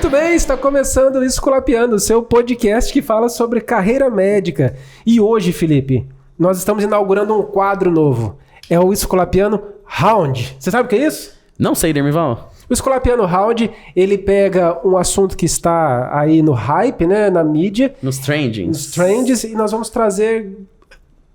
Muito bem, está começando o Esculapiando, o seu podcast que fala sobre carreira médica. E hoje, Felipe, nós estamos inaugurando um quadro novo. É o Esculapiando Round. Você sabe o que é isso? Não sei, Dermival. O Esculapiando Round, ele pega um assunto que está aí no hype, né, na mídia. Nos trendings. Nos trends, e nós vamos trazer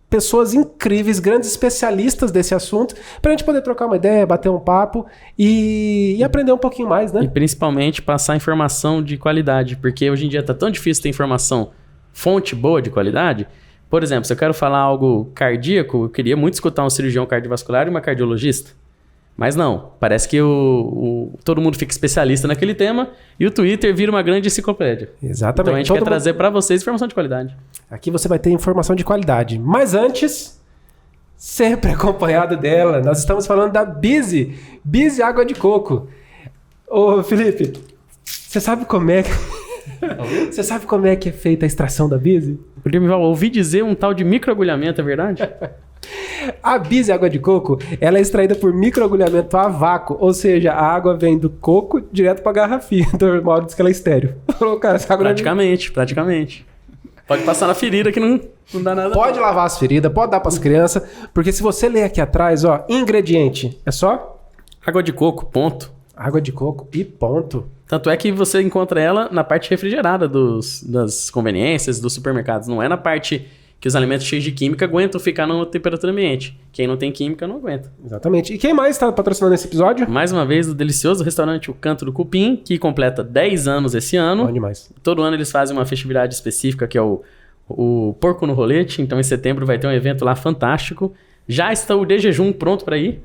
pessoas incríveis, grandes especialistas desse assunto, pra gente poder trocar uma ideia, bater um papo e aprender um pouquinho mais, né? E principalmente passar informação de qualidade, porque hoje em dia tá tão difícil ter informação, fonte boa de qualidade. Por exemplo, se eu quero falar algo cardíaco, eu queria muito escutar um cirurgião cardiovascular e uma cardiologista. Mas não, parece que todo mundo fica especialista naquele tema e o Twitter vira uma grande enciclopédia. Exatamente. Então a gente quer trazer para vocês informação de qualidade. Aqui você vai ter informação de qualidade. Mas antes, sempre acompanhado dela, nós estamos falando da Bizzy. Bizzy Água de Coco. Ô, Felipe, você sabe como é que... Você sabe como é que é feita a extração da Bizzy? Eu ouvi dizer um tal de microagulhamento, é verdade? A Bizzy Água de Coco, ela é extraída por microagulhamento a vácuo, ou seja, a água vem do coco direto pra garrafinha. Então o Mauro diz que ela é estéreo. Cara, essa água praticamente. Pode passar na ferida que não dá nada. Pode lavar as feridas, pode dar pras crianças, porque se você ler aqui atrás, ó, ingrediente, é só água de coco, ponto. Água de coco e ponto. Tanto é que você encontra ela na parte refrigerada das conveniências, dos supermercados. Não é na parte que os alimentos cheios de química aguentam ficar na temperatura ambiente. Quem não tem química não aguenta. Exatamente. E quem mais está patrocinando esse episódio? Mais uma vez, o delicioso restaurante O Canto do Cupim, que completa 10 anos esse ano. Bom demais. Todo ano eles fazem uma festividade específica, que é o Porco no Rolete. Então, em setembro vai ter um evento lá fantástico. Já está o de jejum pronto para ir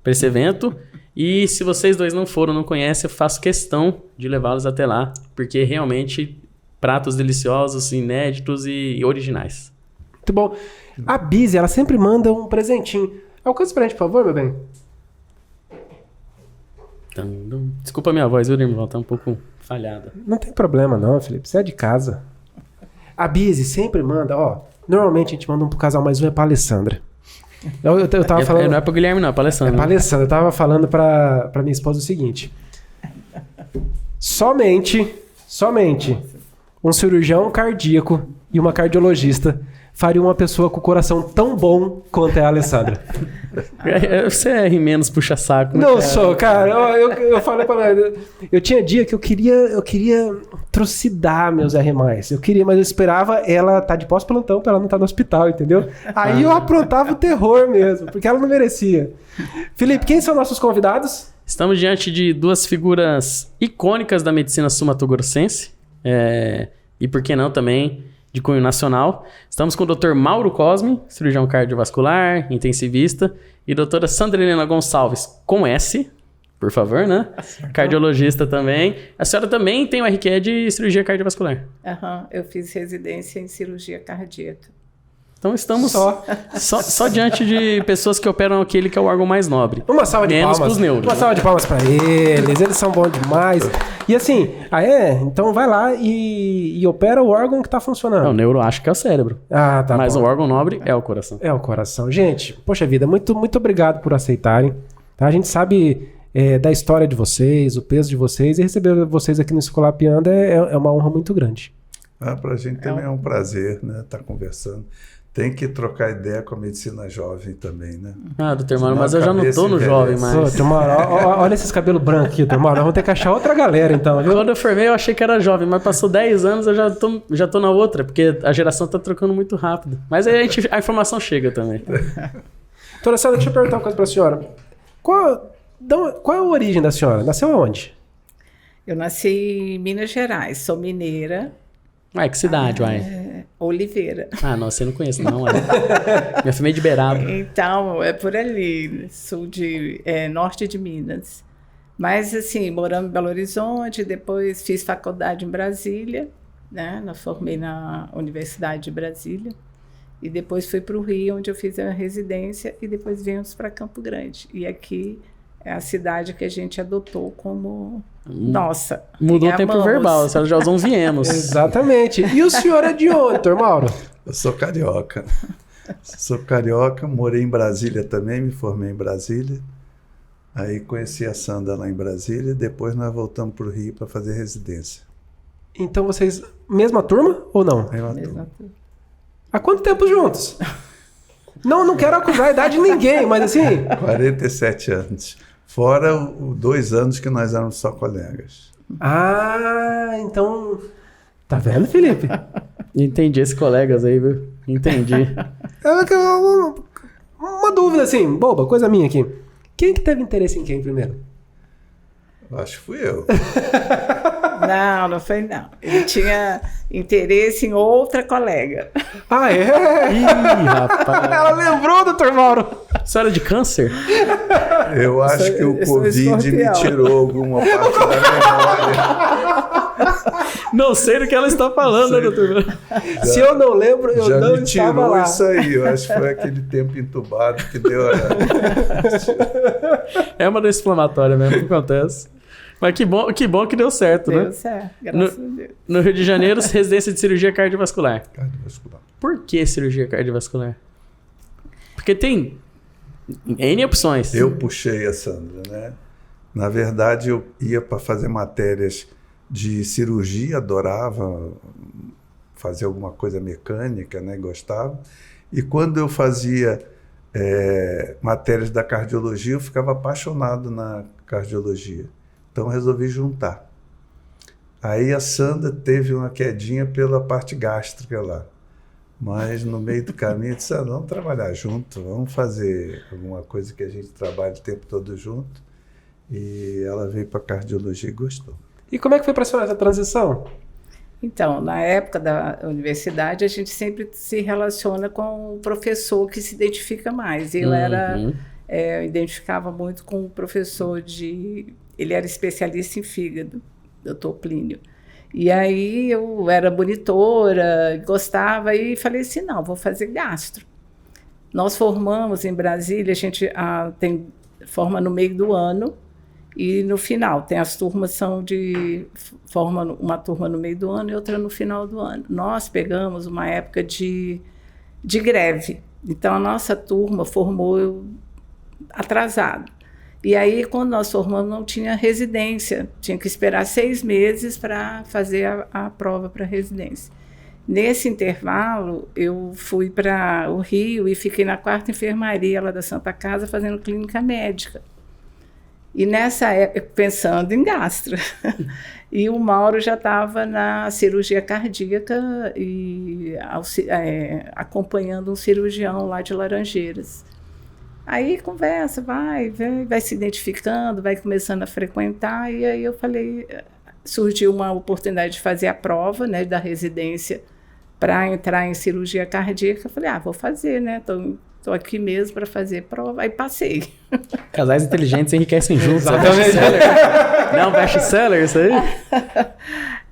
para esse evento. E se vocês dois não foram, não conhecem, eu faço questão de levá-los até lá, porque realmente pratos deliciosos, inéditos e originais. Muito bom. A Bizzy, ela sempre manda um presentinho. Alcance pra gente, por favor, meu bem. Desculpa a minha voz, viu, Dermival? Tá um pouco falhada. Não tem problema não, Felipe. Você é de casa. A Bizzy sempre manda, ó. Normalmente a gente manda um pro casal, mas um é pra Alessandra. Eu tava falando... Não é pro Guilherme não, é pra Alessandra. É pra Alessandra. Eu tava falando pra minha esposa o seguinte. Somente um cirurgião cardíaco e uma cardiologista faria uma pessoa com o coração tão bom quanto é a Alessandra. Você é menos puxa-saco, né? Não sou, cara. Eu falei pra ela... Eu tinha dia que eu queria trucidar meus R+. Mas eu esperava ela estar de pós-plantão pra ela não estar no hospital, entendeu? Aí eu aprontava o terror mesmo, porque ela não merecia. Felipe, quem são nossos convidados? Estamos diante de duas figuras icônicas da medicina sul-mato-grossense. E por que não também de cunho nacional. Estamos com o Dr. Mauro Cosme, cirurgião cardiovascular, intensivista, e a doutora Sandra Helena Gonçalves, com S, por favor, né? Cardiologista também. A senhora também tem o RQE de cirurgia cardiovascular. Eu fiz residência em cirurgia cardíaca. Então estamos só diante de pessoas que operam aquele que é o órgão mais nobre. Uma salva de palmas. Pros neuro. Uma salva de palmas pra eles são bons demais. E assim, então vai lá e opera o órgão que tá funcionando. Não, o neuro acho que é o cérebro. Tá Mas bom. o órgão nobre é o coração. É o coração. Gente, poxa vida, muito, muito obrigado por aceitarem. Tá? A gente sabe da história de vocês, o peso de vocês, e receber vocês aqui no Esculapiando é uma honra muito grande. Pra gente também é um prazer, né? Estar conversando. Tem que trocar ideia com a medicina jovem também, né? Doutor Mauro, mas eu já não tô no jovem mais. Olha esses cabelos brancos aqui, doutor Mauro. Vamos ter que achar outra galera, então, viu? Quando eu formei, eu achei que era jovem, mas passou 10 anos, eu já tô na outra, porque a geração tá trocando muito rápido. Mas aí a informação chega também. Doutora Sandra, deixa eu perguntar uma coisa pra senhora. Qual é a origem da senhora? Nasceu aonde? Eu nasci em Minas Gerais, sou mineira. Que cidade, uai? Oliveira. Nossa, eu não conheço, não. Minha família é de Beraba. Então, é por ali, norte de Minas. Mas, assim, morando em Belo Horizonte, depois fiz faculdade em Brasília, né? Eu formei na Universidade de Brasília. E depois fui para o Rio, onde eu fiz a residência, e depois viemos para Campo Grande. E aqui é a cidade que a gente adotou como nossa. Mudou o tempo verbal, a senhora já usou um viemos. Exatamente. E o senhor é de onde, doutor Mauro? Eu sou carioca. Morei em Brasília também, me formei em Brasília. Aí conheci a Sandra lá em Brasília e depois nós voltamos para o Rio para fazer residência. Então vocês, mesma turma ou não? Mesma turma. Há quanto tempo juntos? Não quero acusar a idade de ninguém, mas assim... 47 anos. Fora os 2 anos que nós éramos só colegas. Ah, então... Tá vendo, Felipe? Entendi esses colegas aí, viu? Entendi. Uma dúvida assim, boba, coisa minha aqui. Quem que teve interesse em quem primeiro? Acho que fui eu. Não foi não. Ele tinha interesse em outra colega. Ah, é? Ih, rapaz. Ela lembrou, doutor Mauro. Isso era de câncer? Eu acho que o Covid me tirou alguma parte da memória. Não sei do que ela está falando, né, doutor? Se eu não lembro, eu Já não me estava tirou lá. isso aí. Eu acho que foi aquele tempo entubado que deu É uma doença inflamatória mesmo, que acontece. Mas que bom que deu certo, né? Deu certo, graças a Deus. No Rio de Janeiro, residência de cirurgia cardiovascular. cardiovascular. Por que cirurgia cardiovascular? Porque tem N opções. Eu puxei a Sandra, né? Na verdade, eu ia para fazer matérias de cirurgia, adorava fazer alguma coisa mecânica, né? Gostava. E quando eu fazia matérias da cardiologia, eu ficava apaixonado na cardiologia. Então, resolvi juntar. Aí a Sandra teve uma quedinha pela parte gástrica lá. Mas no meio do caminho, disse, vamos trabalhar junto, vamos fazer alguma coisa que a gente trabalhe o tempo todo junto. E ela veio para cardiologia e gostou. E como é que foi para a senhora essa transição? Então, na época da universidade, a gente sempre se relaciona com o professor que se identifica mais. Eu identificava muito com o professor ele era especialista em fígado, doutor Plínio. E aí eu era monitora, gostava e falei assim, não, vou fazer gastro. Nós formamos em Brasília, a gente forma no meio do ano e no final, tem as turmas forma uma turma no meio do ano e outra no final do ano. Nós pegamos uma época de greve, então a nossa turma formou atrasado. E aí, quando nós formamos, não tinha residência. Tinha que esperar 6 meses para fazer a prova para residência. Nesse intervalo, eu fui para o Rio e fiquei na 4ª enfermaria lá da Santa Casa, fazendo clínica médica. E nessa época, pensando em gastro. E o Mauro já estava na cirurgia cardíaca e acompanhando um cirurgião lá de Laranjeiras. Aí conversa, vai se identificando, vai começando a frequentar, e aí eu falei, surgiu uma oportunidade de fazer a prova, né, da residência para entrar em cirurgia cardíaca. Eu falei, vou fazer, né, tô aqui mesmo para fazer prova, aí passei. Casais inteligentes enriquecem juntos. Não, best-seller, isso aí?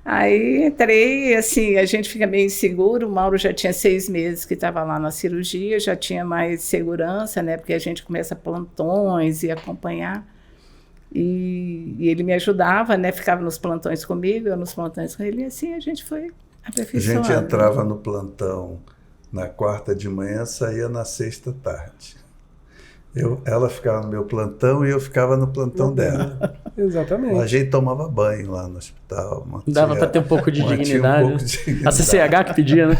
Aí entrei, assim, a gente fica meio inseguro. O Mauro já tinha 6 meses que estava lá na cirurgia, já tinha mais segurança, né? Porque a gente começa plantões e acompanhar. E ele me ajudava, né? Ficava nos plantões comigo, eu nos plantões com ele. E assim a gente foi aperfeiçoando. A gente entrava no plantão na 4ª de manhã, saía na 6ª tarde. Ela ficava no meu plantão e eu ficava no plantão dela. Exatamente. A gente tomava banho lá no hospital. Dava para ter um pouco de dignidade. A CCH que pedia, né?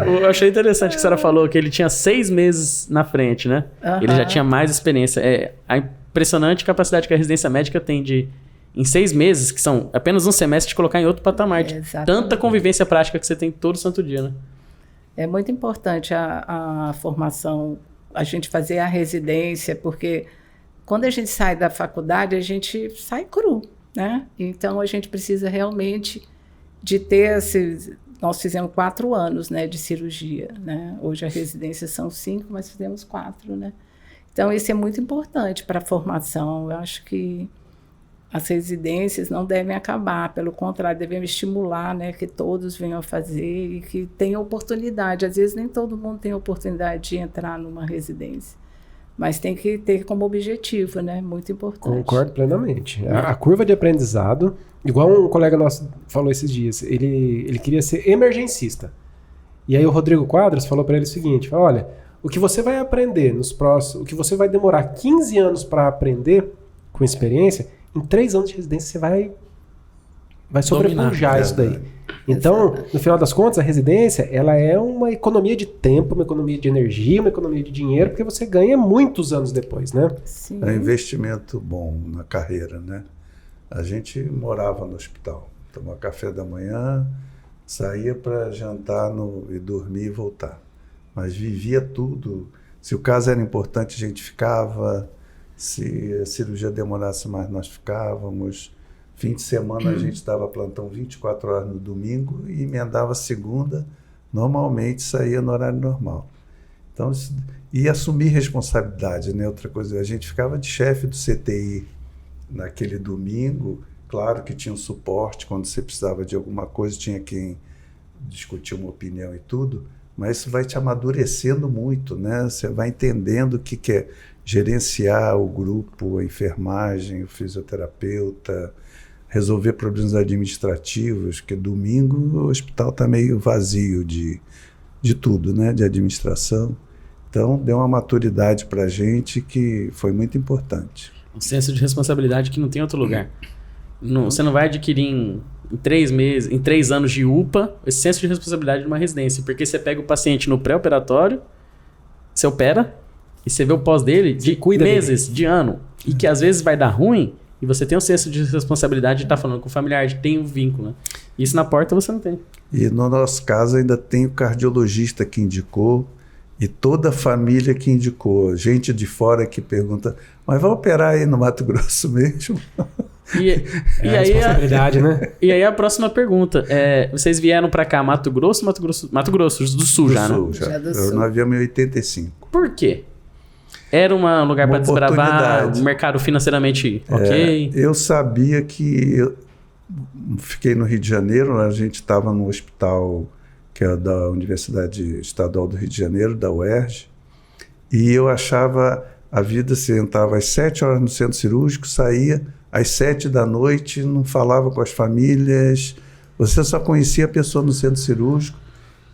Eu achei interessante que a senhora falou que ele tinha 6 meses na frente, né? Ele já tinha mais experiência. É a impressionante capacidade que a residência médica tem de, em 6 meses, que são apenas um semestre, de colocar em outro patamar. De tanta convivência prática que você tem todo santo dia, né? É muito importante a formação, a gente fazer a residência, porque quando a gente sai da faculdade, a gente sai cru, né? Então, a gente precisa realmente de ter nós fizemos 4 anos, né, de cirurgia, né? Hoje a residência são 5, mas fizemos 4, né? Então, isso é muito importante para a formação. Eu acho que as residências não devem acabar, pelo contrário, devemos estimular, né, que todos venham a fazer e que tenham oportunidade. Às vezes nem todo mundo tem oportunidade de entrar numa residência, mas tem que ter como objetivo, né, muito importante. Concordo plenamente. A curva de aprendizado, igual um colega nosso falou esses dias, ele queria ser emergencista. E aí o Rodrigo Quadros falou para ele o seguinte, olha, o que você vai aprender nos próximos, o que você vai demorar 15 anos para aprender com experiência, em 3 anos de residência você vai sobrepujar isso daí. Então, no final das contas, a residência, ela é uma economia de tempo, uma economia de energia, uma economia de dinheiro, porque você ganha muitos anos depois, né? Sim. É um investimento bom na carreira, né? A gente morava no hospital, tomava café da manhã, saía para jantar e dormir e voltar. Mas vivia tudo. Se o caso era importante, a gente ficava. Se a cirurgia demorasse mais, nós ficávamos. Fim de semana a gente dava plantão 24 horas no domingo e emendava segunda, normalmente saía no horário normal. Então, e assumir responsabilidade, né? Outra coisa, a gente ficava de chefe do CTI naquele domingo, claro que tinha um suporte, quando você precisava de alguma coisa, tinha quem discutir uma opinião e tudo, mas isso vai te amadurecendo muito, né? Você vai entendendo o que é gerenciar o grupo, a enfermagem, o fisioterapeuta, resolver problemas administrativos, porque domingo o hospital está meio vazio de tudo, né? De administração. Então, deu uma maturidade para a gente que foi muito importante. Um senso de responsabilidade que não tem outro lugar. Você não vai adquirir em 3 meses, em 3 anos de UPA, esse senso de responsabilidade de uma residência, porque você pega o paciente no pré-operatório, você opera, e você vê o pós dele de meses, de ano, e que às vezes vai dar ruim, e você tem um senso de responsabilidade de estar falando com o familiar, de ter um vínculo, né? Isso na porta você não tem. E no nosso caso ainda tem o cardiologista que indicou, e toda a família que indicou. Gente de fora que pergunta, mas vai operar aí no Mato Grosso mesmo? E a responsabilidade, né? E aí a próxima pergunta, vocês vieram para cá, Mato Grosso do Sul já, né? Já do Sul. Nós viemos em 85. Por quê? Era um lugar para desbravar, o mercado financeiramente ok? Eu sabia que... Eu fiquei no Rio de Janeiro, a gente estava no hospital que é da Universidade Estadual do Rio de Janeiro, da UERJ, e eu achava a vida, você entrava às 7 horas no centro cirúrgico, saía às 7 da noite, não falava com as famílias, você só conhecia a pessoa no centro cirúrgico,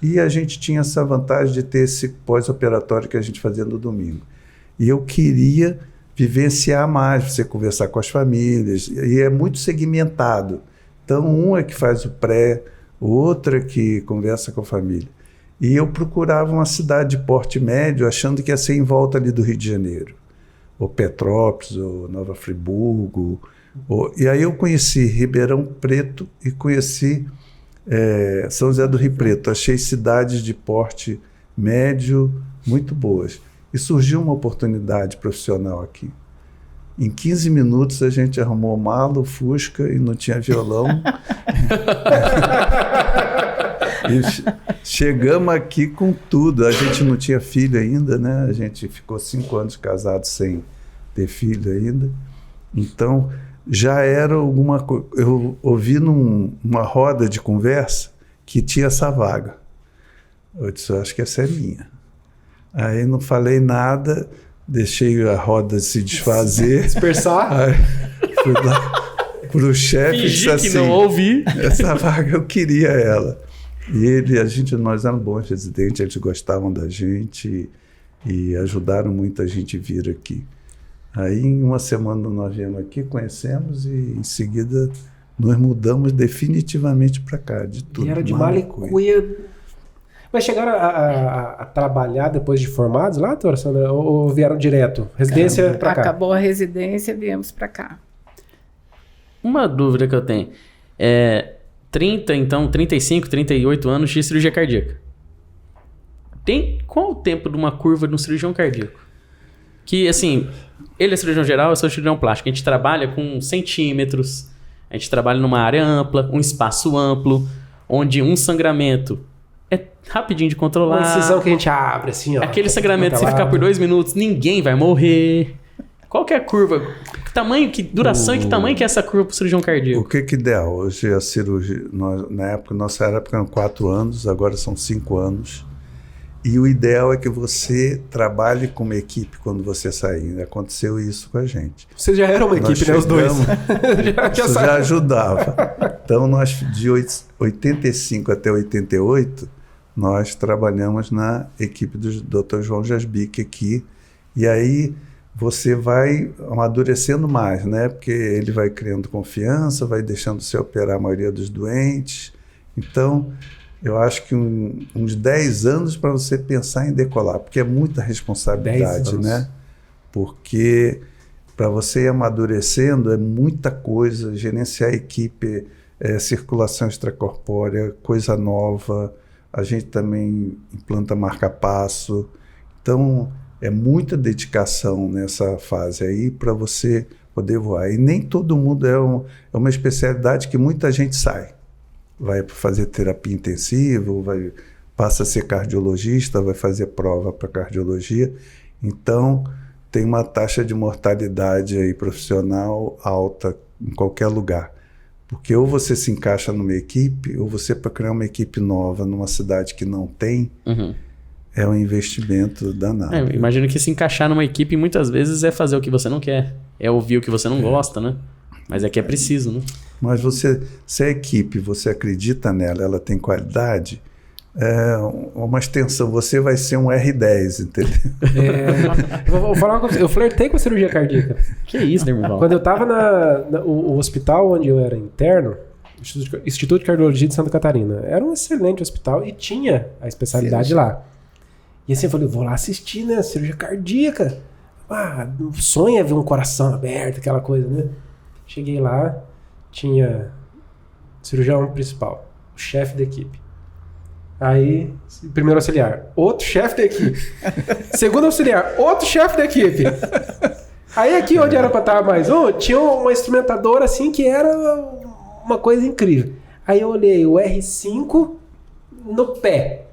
e a gente tinha essa vantagem de ter esse pós-operatório que a gente fazia no domingo. E eu queria vivenciar mais, você conversar com as famílias, e é muito segmentado. Então, um é que faz o pré, o outro é que conversa com a família. E eu procurava uma cidade de porte médio, achando que ia ser em volta ali do Rio de Janeiro, ou Petrópolis, ou Nova Friburgo. E aí eu conheci Ribeirão Preto e conheci São José do Rio Preto. Achei cidades de porte médio muito boas. E surgiu uma oportunidade profissional aqui. Em 15 minutos a gente arrumou mala, Fusca e não tinha violão. E chegamos aqui com tudo. A gente não tinha filho ainda, né? A gente ficou 5 anos casado sem ter filho ainda. Então, já era alguma coisa. Eu ouvi numa roda de conversa que tinha essa vaga. Eu disse, acho que essa é minha. Aí não falei nada, deixei a roda se desfazer. Dispersar. Aí fui lá pro chefe e disse assim, que não ouvi. Essa vaga eu queria ela. E nós éramos bons residentes, eles gostavam da gente e ajudaram muito a gente vir aqui. Aí em uma semana nós viemos aqui, conhecemos e em seguida nós mudamos definitivamente para cá, de tudo. E era de Malicuia. Mas chegaram a trabalhar depois de formados lá, doutora Sandra? Ou vieram direto? Residência para cá? Acabou a residência, viemos para cá. Uma dúvida que eu tenho. 35, 38 anos de cirurgia cardíaca. Qual o tempo de uma curva de um cirurgião cardíaco? Que, assim, ele é cirurgião geral, eu sou cirurgião plástico. A gente trabalha com centímetros, a gente trabalha numa área ampla, um espaço amplo, onde um sangramento é rapidinho de controlar. Uma incisão que a gente abre, assim, ó. Aquele sangramento, se ficar por 2 minutos, ninguém vai morrer. Qual que é a curva? Que tamanho, que duração e que tamanho que é essa curva para o cirurgião cardíaco? O que é ideal? Hoje a cirurgia, nossa época eram 4 anos, agora são 5 anos. E o ideal é que você trabalhe com uma equipe quando você sair. Aconteceu isso com a gente. Vocês já eram uma equipe, né? Os dois. Isso já ajudava. Então, nós de 85 até 88, nós trabalhamos na equipe do Dr. João Jasbic aqui, e aí você vai amadurecendo mais, né? Porque ele vai criando confiança, vai deixando você operar a maioria dos doentes. Então, eu acho que uns 10 anos para você pensar em decolar, porque é muita responsabilidade, né? Porque para você ir amadurecendo é muita coisa, gerenciar a equipe, circulação extracorpórea, coisa nova, a gente também implanta marca-passo. Então, é muita dedicação nessa fase aí para você poder voar. E nem todo mundo é uma especialidade que muita gente sai. Vai fazer terapia intensiva, passa a ser cardiologista, vai fazer prova para cardiologia. Então, tem uma taxa de mortalidade aí profissional alta em qualquer lugar. Porque ou você se encaixa numa equipe, ou você, para criar uma equipe nova numa cidade que não tem, é um investimento danado. Imagino que se encaixar numa equipe muitas vezes é fazer o que você não quer, é ouvir o que você não gosta, né? Mas é que é preciso, né? Mas se a equipe, você acredita nela, ela tem qualidade, é uma extensão, você vai ser um R10, entendeu? Vou falar uma coisa, eu flertei com a cirurgia cardíaca. Que isso, né, irmão? Quando eu tava o hospital onde eu era interno, Instituto de Cardiologia de Santa Catarina, era um excelente hospital e tinha a especialidade lá. E assim eu falei, vou lá assistir, né, cirurgia cardíaca. O sonho é ver um coração aberto, aquela coisa, né? Cheguei lá, tinha cirurgião principal, o chefe da equipe. Aí, primeiro auxiliar, outro chefe da equipe. Segundo auxiliar, outro chefe da equipe. Aí aqui onde era pra estar mais um, tinha uma instrumentadora assim que era uma coisa incrível. Aí eu olhei o R5 no pé.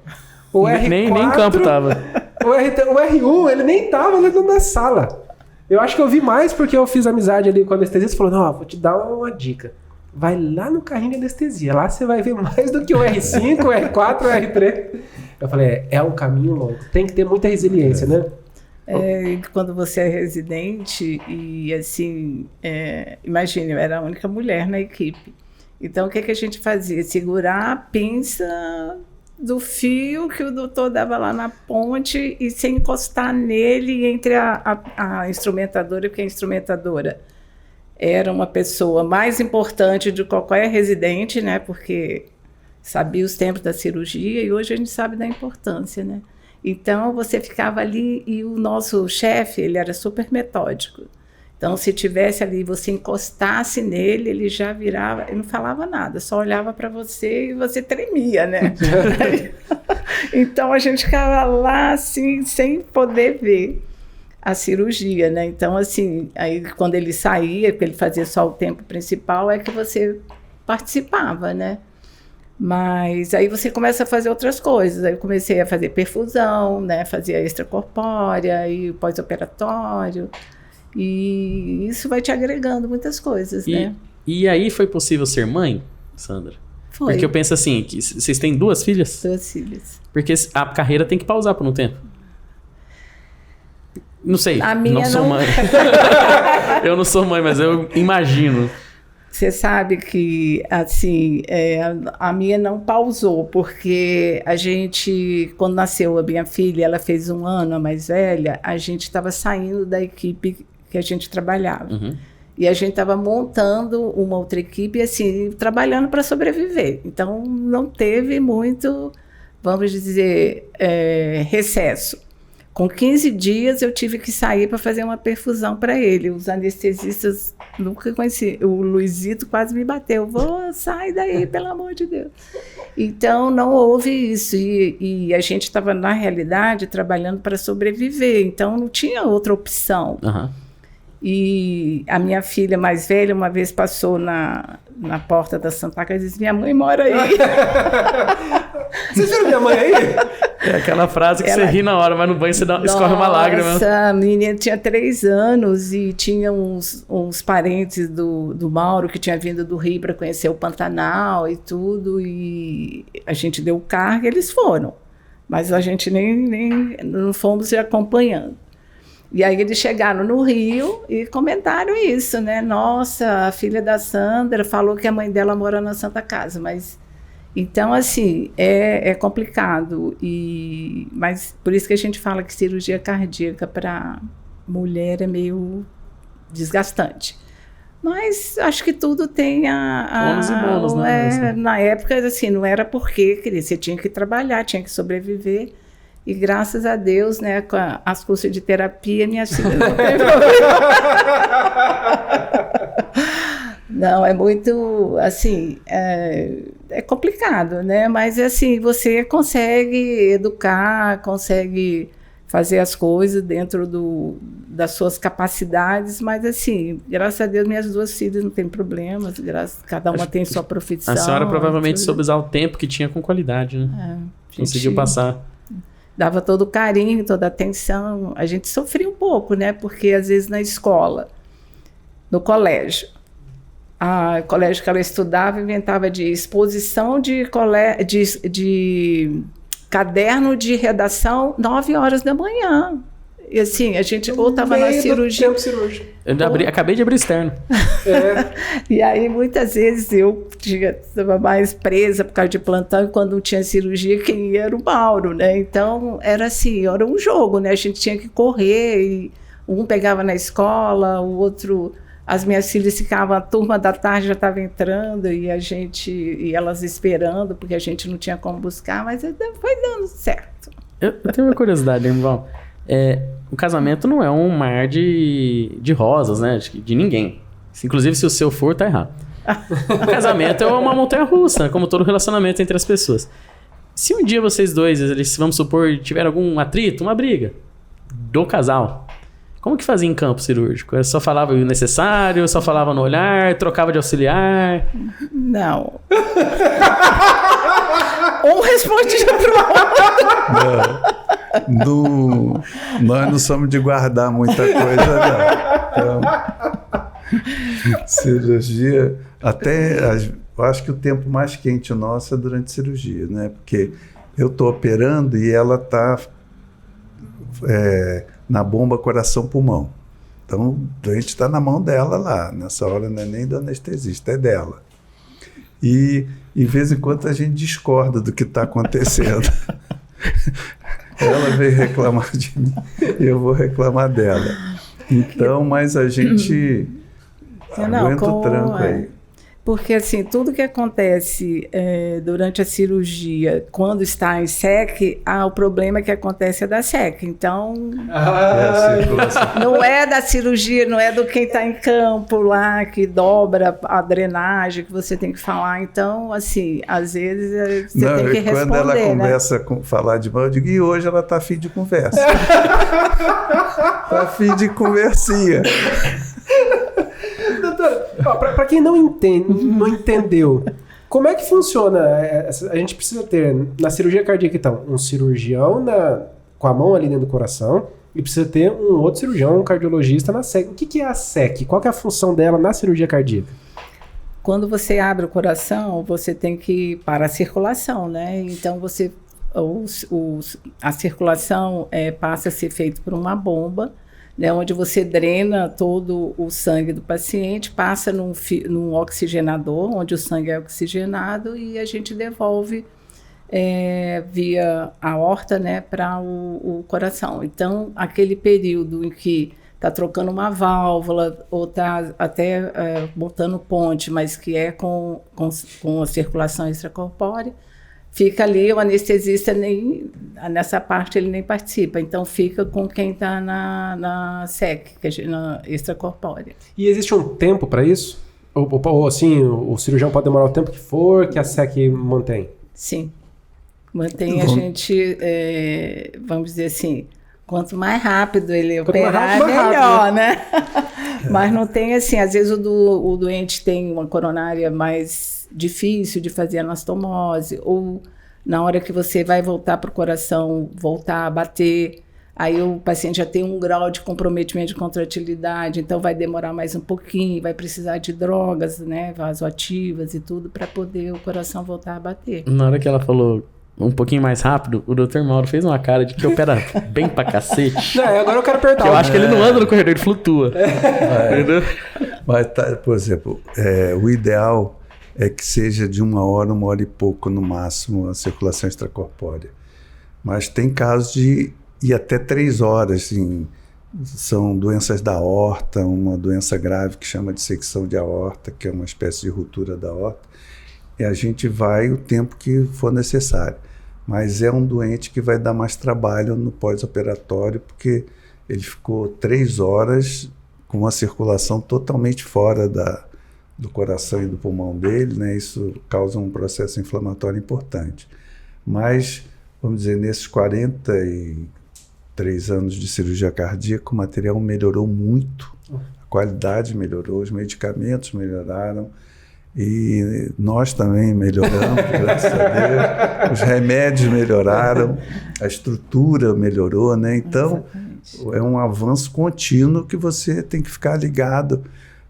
O R4, nem em campo tava. O R1, ele nem tava na sala. Eu acho que eu vi mais porque eu fiz amizade ali com a anestesista e falou, não, vou te dar uma dica. Vai lá no carrinho de anestesia. Lá você vai ver mais do que o R5, o R4, o R3. Eu falei, é um caminho longo. Tem que ter muita resiliência, né? Quando você é residente e assim, imagine, eu era a única mulher na equipe. Então, o que a gente fazia? Segurar a pinça do fio que o doutor dava lá na ponte e sem encostar nele entre a instrumentadora, porque a instrumentadora era uma pessoa mais importante de qualquer residente, né? Porque sabia os tempos da cirurgia e hoje a gente sabe da importância, né? Então, você ficava ali e o nosso chefe, ele era super metódico. Então, se tivesse ali, você encostasse nele, ele já virava, ele não falava nada, só olhava para você e você tremia, né? Então, a gente ficava lá, assim, sem poder ver a cirurgia, né? Então, assim, aí quando ele saía, porque ele fazia só o tempo principal, é que você participava, né? Mas aí você começa a fazer outras coisas. Aí eu comecei a fazer perfusão, né? Fazia extracorpórea e pós-operatório. E isso vai te agregando muitas coisas, né? E aí foi possível ser mãe, Sandra? Foi. Porque eu penso assim, que vocês têm 2 filhas? 2 filhas. Porque a carreira tem que pausar por um tempo. Não sei, a minha não sou mãe. Eu não sou mãe, mas eu imagino. Você sabe que, assim, a minha não pausou, porque a gente, quando nasceu a minha filha, ela fez 1 ano, a mais velha, a gente estava saindo da equipe que a gente trabalhava. E a gente estava montando uma outra equipe, assim, trabalhando para sobreviver. Então, não teve muito, vamos dizer, recesso. Com 15 dias, eu tive que sair para fazer uma perfusão para ele. Os anestesistas nunca conheci. O Luizito quase me bateu. Sai daí, pelo amor de Deus. Então, não houve isso. E a gente estava, na realidade, trabalhando para sobreviver. Então, não tinha outra opção. E a minha filha mais velha, uma vez passou na porta da Santa Casa e disse, minha mãe mora aí. Vocês viram minha mãe aí? É aquela frase que você ri na hora, mas no banho você escorre uma lágrima. Nossa, a menina tinha 3 anos e tinha uns parentes do Mauro que tinha vindo do Rio para conhecer o Pantanal e tudo. E a gente deu o cargo e eles foram. Mas a gente nem não fomos acompanhando. E aí eles chegaram no Rio e comentaram isso, né? Nossa, a filha da Sandra falou que a mãe dela mora na Santa Casa, mas Então, assim, é complicado. Mas por isso que a gente fala que cirurgia cardíaca para mulher é meio desgastante. Mas acho que tudo tem ônus e bônus, né? Na época, assim, não era porque você tinha que trabalhar, tinha que sobreviver. E graças a Deus, né, com as cursos de terapia, minhas filhas não têm problema. Não, é muito, assim, é complicado, né? Mas, assim, você consegue educar, consegue fazer as coisas dentro das suas capacidades, mas, assim, graças a Deus, minhas 2 filhas não têm problemas, cada uma tem sua profissão. A senhora provavelmente soube usar o tempo que tinha com qualidade, né? Conseguiu passar. Dava todo o carinho, toda a atenção. A gente sofria um pouco, né? Porque, às vezes, na escola, no colégio, o colégio que ela estudava inventava de exposição de caderno de redação 9 horas da manhã. E assim, a gente ou estava na cirurgia. Acabei de abrir externo. E aí, muitas vezes, eu estava mais presa por causa de plantão, e quando não tinha cirurgia, quem ia era o Mauro, né? Então, era assim, era um jogo, né? A gente tinha que correr, e um pegava na escola, o outro... As minhas filhas ficavam, a turma da tarde já estava entrando, e elas esperando, porque a gente não tinha como buscar, mas foi dando certo. Eu tenho uma curiosidade, irmão. O casamento não é um mar de rosas, né? De ninguém. Inclusive, se o seu for, tá errado. O casamento é uma montanha-russa, como todo relacionamento entre as pessoas. Se um dia vocês dois, vamos supor, tiveram algum atrito, uma briga do casal, como que fazia em campo cirúrgico? Só falava o necessário, só falava no olhar, trocava de auxiliar? Não. Um respondia pro outro. Não. Nós não somos de guardar muita coisa, não. Então, cirurgia, eu acho que o tempo mais quente nosso é durante a cirurgia, né? Porque eu estou operando e ela está na bomba coração-pulmão. Então, o doente está na mão dela lá. Nessa hora não é nem do anestesista, é dela. E, de vez em quando, a gente discorda do que está acontecendo. Ela veio reclamar de mim e eu vou reclamar dela. Então, mas a gente aguenta o tranco aí. Porque, assim, tudo que acontece durante a cirurgia, quando está em SEC, o problema que acontece é da SEC. Então, não é da cirurgia, não é do quem está em campo lá, que dobra a drenagem, que você tem que falar. Então, assim, às vezes você tem que responder, quando ela né? começa a falar de mal, eu digo, e hoje ela está afim de conversa. Está afim de conversinha. Doutora, para quem não entendeu, como é que funciona? A gente precisa ter, na cirurgia cardíaca, então, um cirurgião com a mão ali dentro do coração e precisa ter um outro cirurgião, um cardiologista na SEC. O que é a SEC? Qual que é a função dela na cirurgia cardíaca? Quando você abre o coração, você tem que parar a circulação, né? Então, a circulação passa a ser feita por uma bomba, né, onde você drena todo o sangue do paciente, passa num oxigenador, onde o sangue é oxigenado, e a gente devolve via aorta, né, para o coração. Então, aquele período em que está trocando uma válvula, ou está até botando ponte, mas que é com a circulação extracorpórea, fica ali, o anestesista nessa parte ele nem participa, então fica com quem está na SEC, que é na extracorpórea. E existe um tempo para isso? Ou assim, o cirurgião pode demorar o tempo que for, que a SEC mantém? Sim, mantém a gente, vamos dizer assim, quanto mais rápido ele operar, melhor, né? Mas não tem assim, às vezes o doente tem uma coronária mais difícil de fazer anastomose, ou na hora que você vai voltar para o coração, voltar a bater, aí o paciente já tem um grau de comprometimento de contratilidade, então vai demorar mais um pouquinho, vai precisar de drogas, né, vasoativas e tudo, para poder o coração voltar a bater. Na hora que ela falou um pouquinho mais rápido, o Dr. Mauro fez uma cara de que opera bem pra cacete. Não, agora eu quero apertar. Eu acho que ele não anda no corredor, ele flutua. Entendeu? Mas, por exemplo, o ideal é que seja de 1 hora e pouco no máximo a circulação extracorpórea. Mas tem casos de ir até 3 horas, assim, são doenças da aorta, uma doença grave que chama de dissecção de aorta, que é uma espécie de ruptura da aorta, e a gente vai o tempo que for necessário. Mas é um doente que vai dar mais trabalho no pós-operatório, porque ele ficou 3 horas com uma circulação totalmente fora do coração e do pulmão dele, né? Isso causa um processo inflamatório importante. Mas, vamos dizer, nesses 43 anos de cirurgia cardíaca, o material melhorou muito, a qualidade melhorou, os medicamentos melhoraram, e nós também melhoramos, graças a Deus, os remédios melhoraram, a estrutura melhorou, né? Então, é um avanço contínuo que você tem que ficar ligado.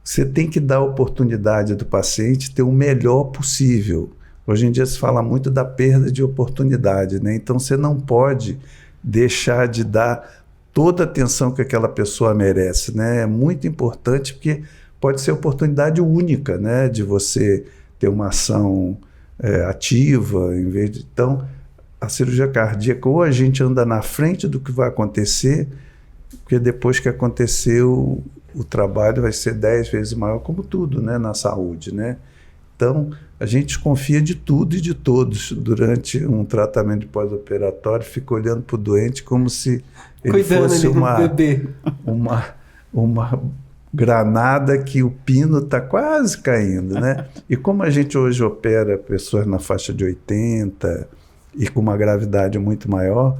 Você tem que dar a oportunidade do paciente ter o melhor possível. Hoje em dia se fala muito da perda de oportunidade, né? Então você não pode deixar de dar toda a atenção que aquela pessoa merece, né? É muito importante porque pode ser oportunidade única, né? De você ter uma ação ativa, em vez de... Então, a cirurgia cardíaca, ou a gente anda na frente do que vai acontecer, porque depois que aconteceu, o trabalho vai ser 10 vezes maior, como tudo, né, na saúde, né? Então, a gente desconfia de tudo e de todos durante um tratamento de pós-operatório, fica olhando para o doente como se ele fosse uma granada que o pino está quase caindo, né? E como a gente hoje opera pessoas na faixa de 80 e com uma gravidade muito maior,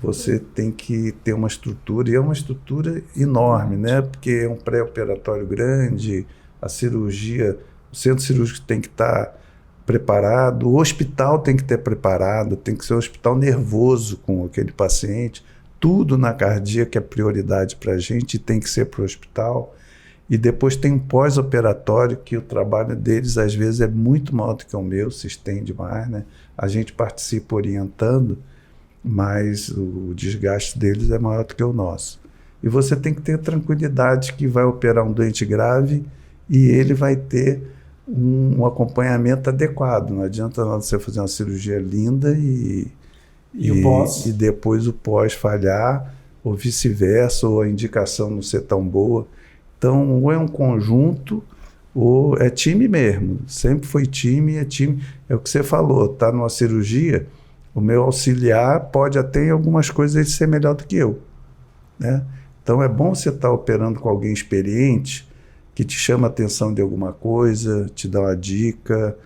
você tem que ter uma estrutura, e é uma estrutura enorme, né? Porque é um pré-operatório grande, a cirurgia, o centro cirúrgico tem que estar preparado, o hospital tem que ter preparado, tem que ser um hospital nervoso com aquele paciente, tudo na cardíaca é prioridade para a gente, tem que ser para o hospital. E depois tem um pós-operatório que o trabalho deles às vezes é muito maior do que o meu, se estende mais, né? A gente participa orientando, mas o desgaste deles é maior do que o nosso. E você tem que ter tranquilidade que vai operar um doente grave e ele vai ter um acompanhamento adequado. Não adianta você fazer uma cirurgia linda e depois o pós falhar, ou vice-versa, ou a indicação não ser tão boa. Então, ou é um conjunto, ou é time mesmo. Sempre foi time, é time. É o que você falou, está numa cirurgia, o meu auxiliar pode até em algumas coisas ser melhor do que eu, né? Então, é bom você estar operando com alguém experiente, que te chama a atenção de alguma coisa, te dá uma dica.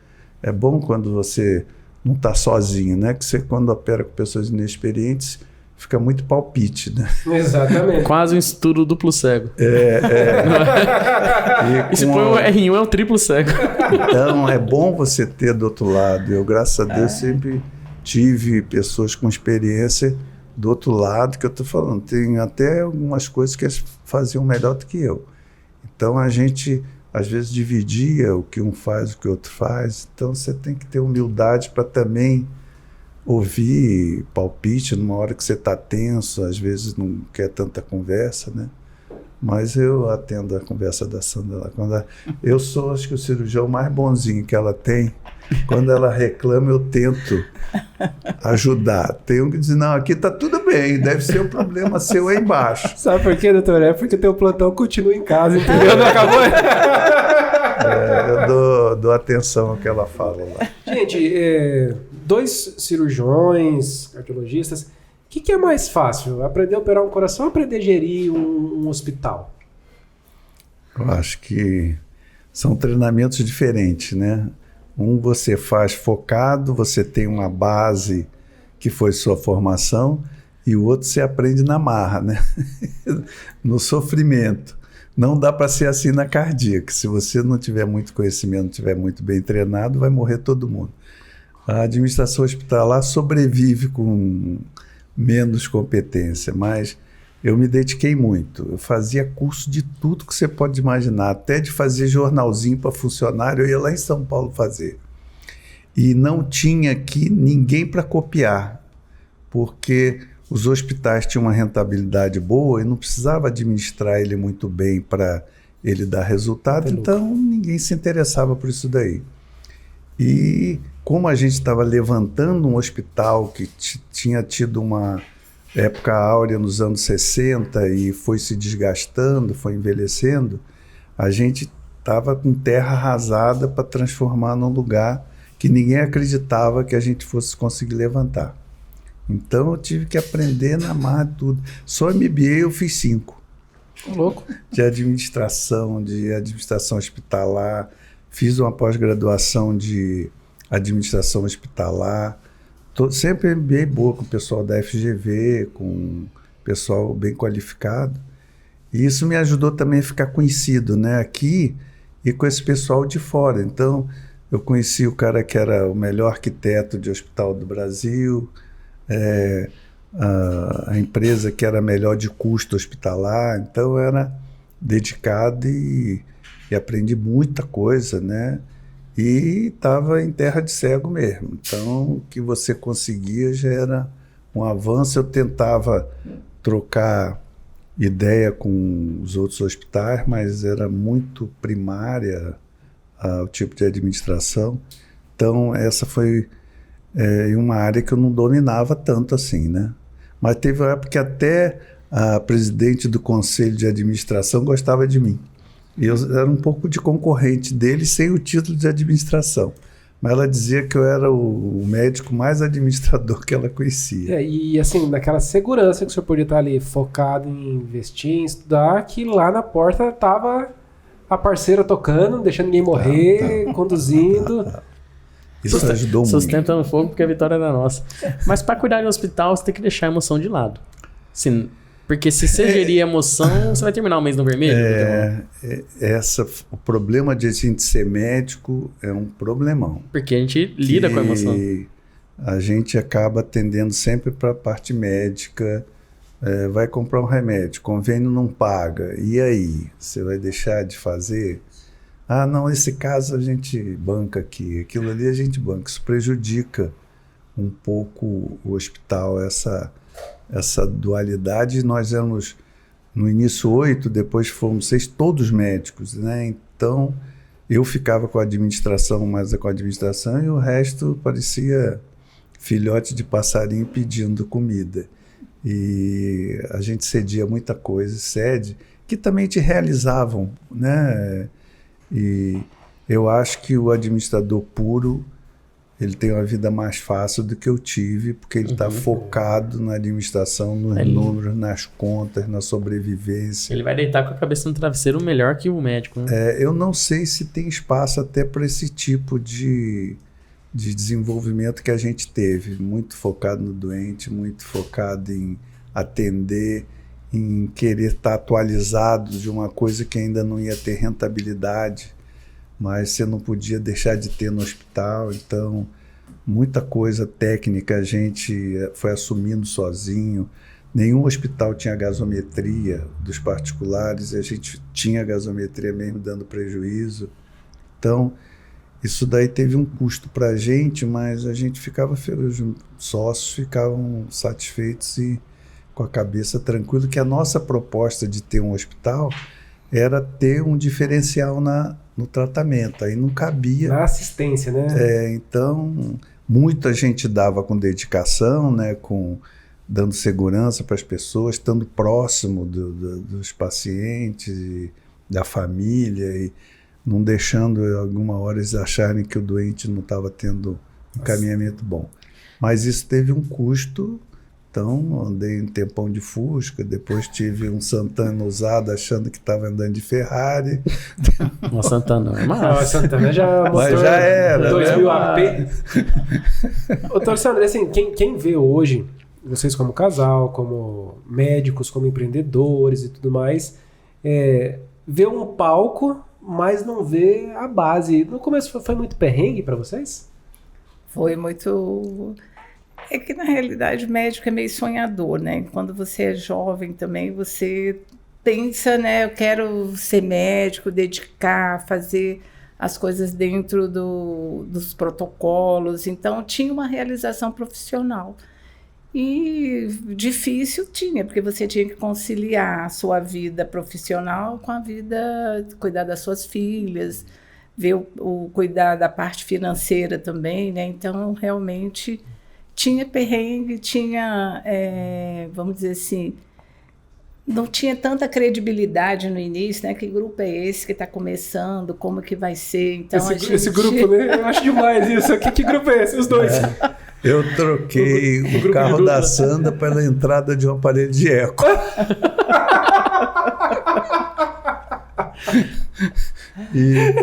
É bom quando você não está sozinho, né? Que você, quando opera com pessoas inexperientes, fica muito palpite, né? Exatamente. Quase um estudo duplo cego. E se põe o R1 é um triplo cego. Então, é bom você ter do outro lado. Eu, graças a Deus, sempre tive pessoas com experiência do outro lado, que eu estou falando. Tem até algumas coisas que eles faziam melhor do que eu. Então, a gente, às vezes, dividia o que um faz, o que o outro faz. Então, você tem que ter humildade para também ouvir palpite numa hora que você está tenso, às vezes não quer tanta conversa, né? Mas eu atendo a conversa da Sandra lá. Eu sou, acho que, o cirurgião mais bonzinho que ela tem. Quando ela reclama, eu tento ajudar. Tenho que dizer, não, aqui está tudo bem, deve ser o problema seu aí embaixo. Sabe por quê, doutor? É porque teu plantão continua em casa, entendeu? Não acabou? Eu dou atenção ao que ela fala lá. Gente, 2 cirurgiões, cardiologistas, o que é mais fácil? Aprender a operar um coração ou aprender a gerir um hospital? Eu acho que são treinamentos diferentes, né? Um você faz focado, você tem uma base que foi sua formação, e o outro você aprende na marra, né? No sofrimento. Não dá para ser assim na cardíaca. Se você não tiver muito conhecimento, não tiver muito bem treinado, vai morrer todo mundo. A administração hospitalar sobrevive com menos competência, mas eu me dediquei muito. Eu fazia curso de tudo que você pode imaginar, até de fazer jornalzinho para funcionário, eu ia lá em São Paulo fazer. E não tinha aqui ninguém para copiar, porque os hospitais tinham uma rentabilidade boa e não precisava administrar ele muito bem para ele dar resultado, então ninguém se interessava por isso daí. E como a gente estava levantando um hospital que tinha tido uma época áurea nos anos 60 e foi se desgastando, foi envelhecendo, a gente estava com terra arrasada para transformar num lugar que ninguém acreditava que a gente fosse conseguir levantar. Então eu tive que aprender na marra de tudo. Só MBA eu fiz 5. Louco. De administração hospitalar, fiz uma pós-graduação de administração hospitalar, sempre MBA boa com o pessoal da FGV, com pessoal bem qualificado. E isso me ajudou também a ficar conhecido, né, aqui e com esse pessoal de fora. Então, eu conheci o cara que era o melhor arquiteto de hospital do Brasil, a empresa que era melhor de custo hospitalar. Então, eu era dedicado e aprendi muita coisa, né? E estava em terra de cego mesmo. Então, o que você conseguia já era um avanço. Eu tentava trocar ideia com os outros hospitais, mas era muito primária o tipo de administração. Então, essa foi uma área que eu não dominava tanto assim, né? Mas teve uma época que até a presidente do conselho de administração gostava de mim. E eu era um pouco de concorrente dele sem o título de administração. Mas ela dizia que eu era o médico mais administrador que ela conhecia. E assim, naquela segurança que o senhor podia estar ali focado em investir, em estudar, que lá na porta tava a parceira tocando, deixando ninguém morrer, conduzindo. Isso ajudou muito. Sustentando fogo porque a vitória era nossa. Mas para cuidar de um hospital, você tem que deixar a emoção de lado. Porque se você gerir a emoção, você vai terminar o mês no vermelho. O problema de a gente ser médico é um problemão. Porque a gente lida com a emoção. A gente acaba tendendo sempre para a parte médica. Vai comprar um remédio, convênio não paga. E aí? Você vai deixar de fazer? Ah, não, esse caso a gente banca aqui. Aquilo ali a gente banca. Isso prejudica um pouco o hospital, essa dualidade. Nós éramos, no início, 8, depois fomos 6, todos médicos, né? Então, eu ficava com a administração, mais com a administração, e o resto parecia filhote de passarinho pedindo comida. E a gente cedia muita coisa, que também te realizavam, né? E eu acho que o administrador puro, ele tem uma vida mais fácil do que eu tive, porque ele está focado na administração, nos números, nas contas, na sobrevivência. Ele vai deitar com a cabeça no travesseiro melhor que o médico, né? Eu não sei se tem espaço até para esse tipo de desenvolvimento que a gente teve, muito focado no doente, muito focado em atender, em querer estar atualizado de uma coisa que ainda não ia ter rentabilidade, mas você não podia deixar de ter no hospital. Então, muita coisa técnica a gente foi assumindo sozinho. Nenhum hospital tinha gasometria dos particulares, a gente tinha gasometria mesmo dando prejuízo. Então, isso daí teve um custo para a gente, mas a gente ficava feliz, os sócios ficavam satisfeitos e com a cabeça tranquila, que a nossa proposta de ter um hospital era ter um diferencial no tratamento. Aí não cabia. Na assistência, né? Então, muita gente dava com dedicação, né, dando segurança para as pessoas, estando próximo dos pacientes, e da família, e não deixando alguma hora eles acharem que o doente não estava tendo um encaminhamento bom. Mas isso teve um custo. Então, andei um tempão de Fusca, depois tive um Santana usado achando que estava andando de Ferrari. Uma Santana normal. Não, a Santana já mostrou. Mas já era. 2000 AP. Ô, Torciano, assim, quem vê hoje, vocês como casal, como médicos, como empreendedores e tudo mais, vê um palco, mas não vê a base. No começo foi muito perrengue para vocês? Foi muito... É que, na realidade, o médico é meio sonhador, né? Quando você é jovem também, você pensa, né? Eu quero ser médico, dedicar, fazer as coisas dentro dos protocolos. Então, tinha uma realização profissional. E difícil tinha, porque você tinha que conciliar a sua vida profissional com a vida, cuidar das suas filhas, ver o cuidar da parte financeira também, né? Então, realmente, tinha perrengue, tinha, vamos dizer assim, não tinha tanta credibilidade no início, né? Que grupo é esse que está começando? Como que vai ser? Então, esse grupo, né? Eu acho demais isso. Que grupo é esse? Os dois. Eu troquei o carro da Sandra pela entrada de um aparelho de eco.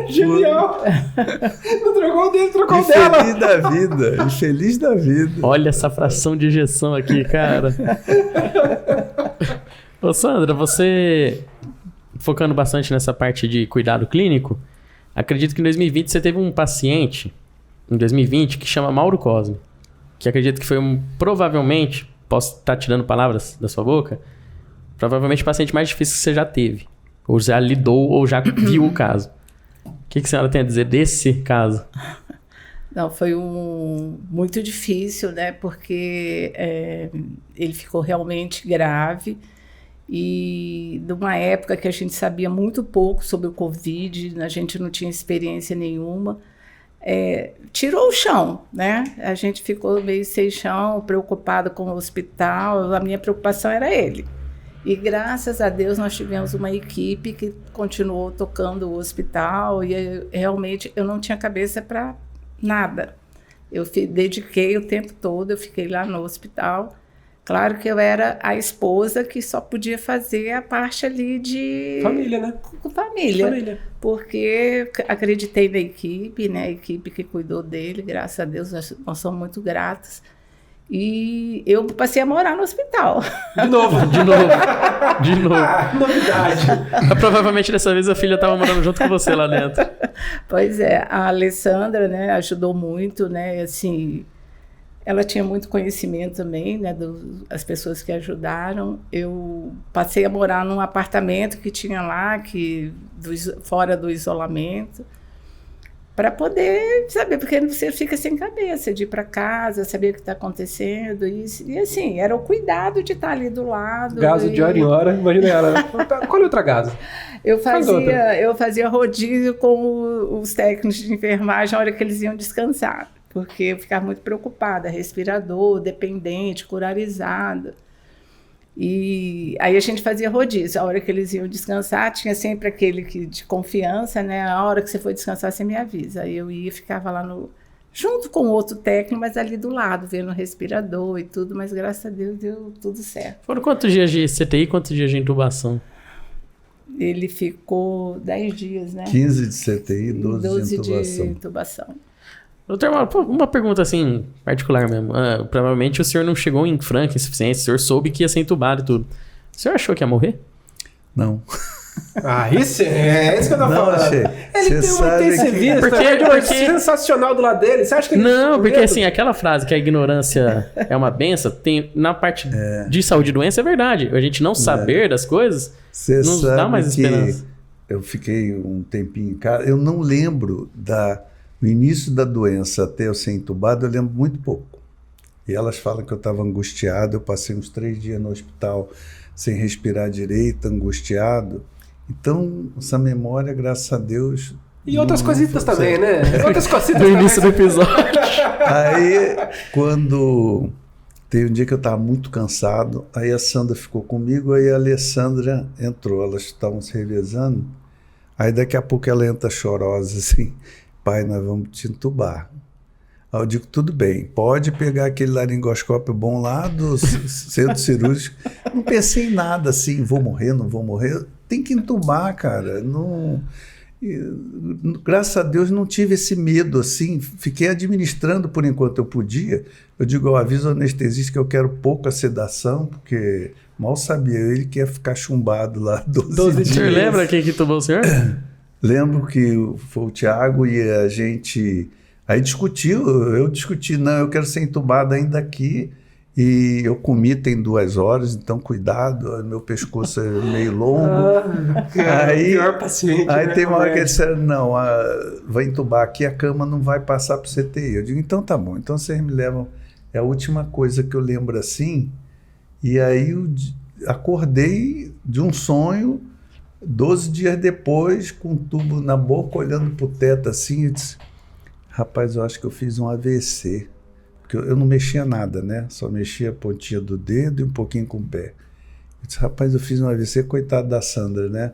Genial! Não trocou o dele, trocou o dela. Infeliz da vida, infeliz da vida. Olha essa fração de injeção aqui, cara. Ô Sandra, você, focando bastante nessa parte de cuidado clínico, acredito que em 2020 você teve um paciente, em 2020, que chama Mauro Cosme, que acredito que foi provavelmente, posso estar tirando palavras da sua boca, provavelmente o paciente mais difícil que você já teve, ou já lidou, ou já viu o caso. O que a senhora tem a dizer desse caso? Não, foi muito difícil, né? Porque ele ficou realmente grave. E numa época que a gente sabia muito pouco sobre o Covid, a gente não tinha experiência nenhuma, tirou o chão, né? A gente ficou meio sem chão, preocupado com o hospital, a minha preocupação era ele. E graças a Deus nós tivemos uma equipe que continuou tocando o hospital e realmente eu não tinha cabeça para nada. Eu dediquei o tempo todo, eu fiquei lá no hospital. Claro que eu era a esposa que só podia fazer a parte ali de... Família, né? Família. Porque acreditei na equipe, né? A equipe que cuidou dele, graças a Deus, nós somos muito gratos. E eu passei a morar no hospital. De novo. Novidade. Provavelmente dessa vez a filha estava morando junto com você lá dentro. Pois é, a Alessandra, né, ajudou muito, né? Assim... Ela tinha muito conhecimento também, né, das pessoas que ajudaram. Eu passei a morar num apartamento que tinha lá, fora do isolamento, para poder saber, porque você fica sem cabeça de ir para casa, saber o que está acontecendo. E assim, era o cuidado de estar ali do lado. Gaso de hora em hora, imagina ela. Qual é outra gaso? Eu fazia rodízio com os técnicos de enfermagem na hora que eles iam descansar. Porque eu ficava muito preocupada, respirador, dependente, curarizada. E aí a gente fazia rodízio. A hora que eles iam descansar, tinha sempre aquele de confiança, né? A hora que você for descansar, você me avisa. Aí eu ia e ficava lá junto com outro técnico, mas ali do lado, vendo o respirador e tudo. Mas graças a Deus deu tudo certo. Foram quantos dias de CTI e quantos dias de intubação? Ele ficou 10 dias, né? 15 de CTI, 12 de intubação. De intubação. Doutor Mauro, uma pergunta assim, particular mesmo. Provavelmente o senhor não chegou em franca insuficiência, o senhor soube que ia ser entubado e tudo. O senhor achou que ia morrer? Não. Isso é isso que eu tô falando. Achei. Ele tem uma intensivista, porque sensacional do lado dele. Você acha que ele... Não, porque assim, aquela frase que a ignorância é uma benção, tem na parte de saúde e doença é verdade. A gente não saber das coisas nos dá mais esperança. Eu fiquei um tempinho em casa, eu não lembro o início da doença até eu ser entubado, eu lembro muito pouco. E elas falam que eu estava angustiado, eu passei uns 3 dias no hospital sem respirar direito, angustiado. Então, essa memória, graças a Deus... E outras cositas também, né? Outras cositas no início do episódio. Aí, quando... Teve um dia que eu estava muito cansado, aí a Sandra ficou comigo, aí a Alessandra entrou, elas estavam se revezando. Aí daqui a pouco ela entra chorosa assim... Pai, nós vamos te entubar. Aí eu digo, tudo bem, pode pegar aquele laringoscópio bom lá do centro cirúrgico. Não pensei em nada assim, vou morrer, não vou morrer. Tem que entubar, cara. Não, graças a Deus não tive esse medo assim, fiquei administrando por enquanto eu podia. Eu digo, eu aviso ao anestesista que eu quero pouca sedação, porque mal sabia ele que ia ficar chumbado lá 12 dias. O senhor lembra quem que entubou o senhor? Lembro que foi o Tiago e a gente... Aí eu discuti, não, eu quero ser entubado ainda aqui. E eu comi tem 2 horas, então cuidado, meu pescoço é meio longo. Aí, pior paciente. Aí né, tem uma hora que eles disseram, não, vai entubar aqui, a cama não vai passar para o CTI. Eu digo, então tá bom, então vocês me levam... É a última coisa que eu lembro assim. E aí eu acordei de um sonho... 12 dias depois, com um tubo na boca, olhando pro teto assim, eu disse, rapaz, eu acho que eu fiz um AVC. Porque eu não mexia nada, né? Só mexia a pontinha do dedo e um pouquinho com o pé. Eu disse, rapaz, eu fiz um AVC, coitado da Sandra, né?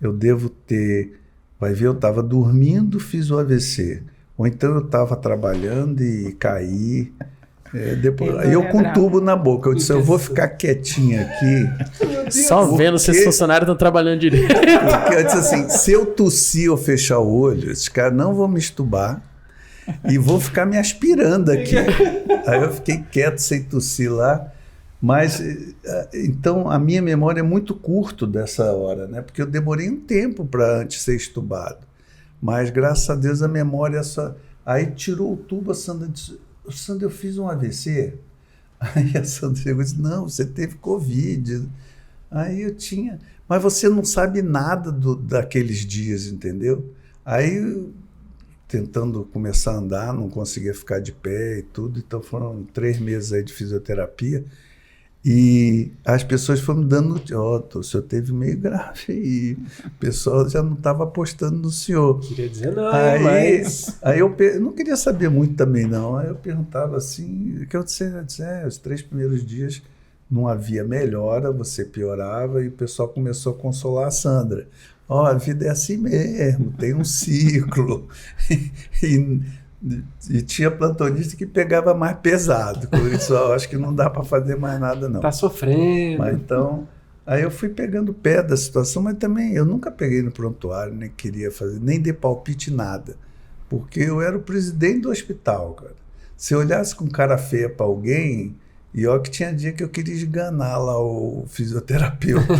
Eu devo ter... Vai ver, eu estava dormindo, fiz o AVC. Ou então eu estava trabalhando e caí. Depois, aí eu com tubo na boca. Eu disse, eu vou ficar quietinho aqui. Só vendo se os funcionários estão trabalhando direito. Porque eu disse assim, se eu tossir ou fechar o olho, esses caras não vão me estubar e vão ficar me aspirando aqui. Aí eu fiquei quieto, sem tossir lá. Mas, então, a minha memória é muito curta dessa hora, né? Porque eu demorei um tempo para antes ser estubado. Mas, graças a Deus, a memória só... Aí tirou o tubo, a Sandra disse, Sandra, eu fiz um AVC. Aí a Sandra chegou e disse, não, você teve Covid. Aí eu tinha... Mas você não sabe nada daqueles dias, entendeu? Aí, tentando começar a andar, não conseguia ficar de pé e tudo. Então, foram 3 meses aí de fisioterapia. E as pessoas foram me dando, o senhor teve meio grave aí, o pessoal já não estava apostando no senhor. Queria dizer não, mas... Aí eu não queria saber muito também não, aí eu perguntava assim, o que eu disse, os 3 primeiros dias não havia melhora, você piorava e o pessoal começou a consolar a Sandra. A vida é assim mesmo, tem um ciclo. E tinha plantonista que pegava mais pesado. Por isso, eu acho que não dá para fazer mais nada, não. Tá sofrendo. Mas então, aí eu fui pegando pé da situação, mas também eu nunca peguei no prontuário, nem queria fazer, nem dei palpite, nada. Porque eu era o presidente do hospital, cara. Se eu olhasse com cara feia para alguém, e ó que tinha dia que eu queria esganar lá o fisioterapeuta.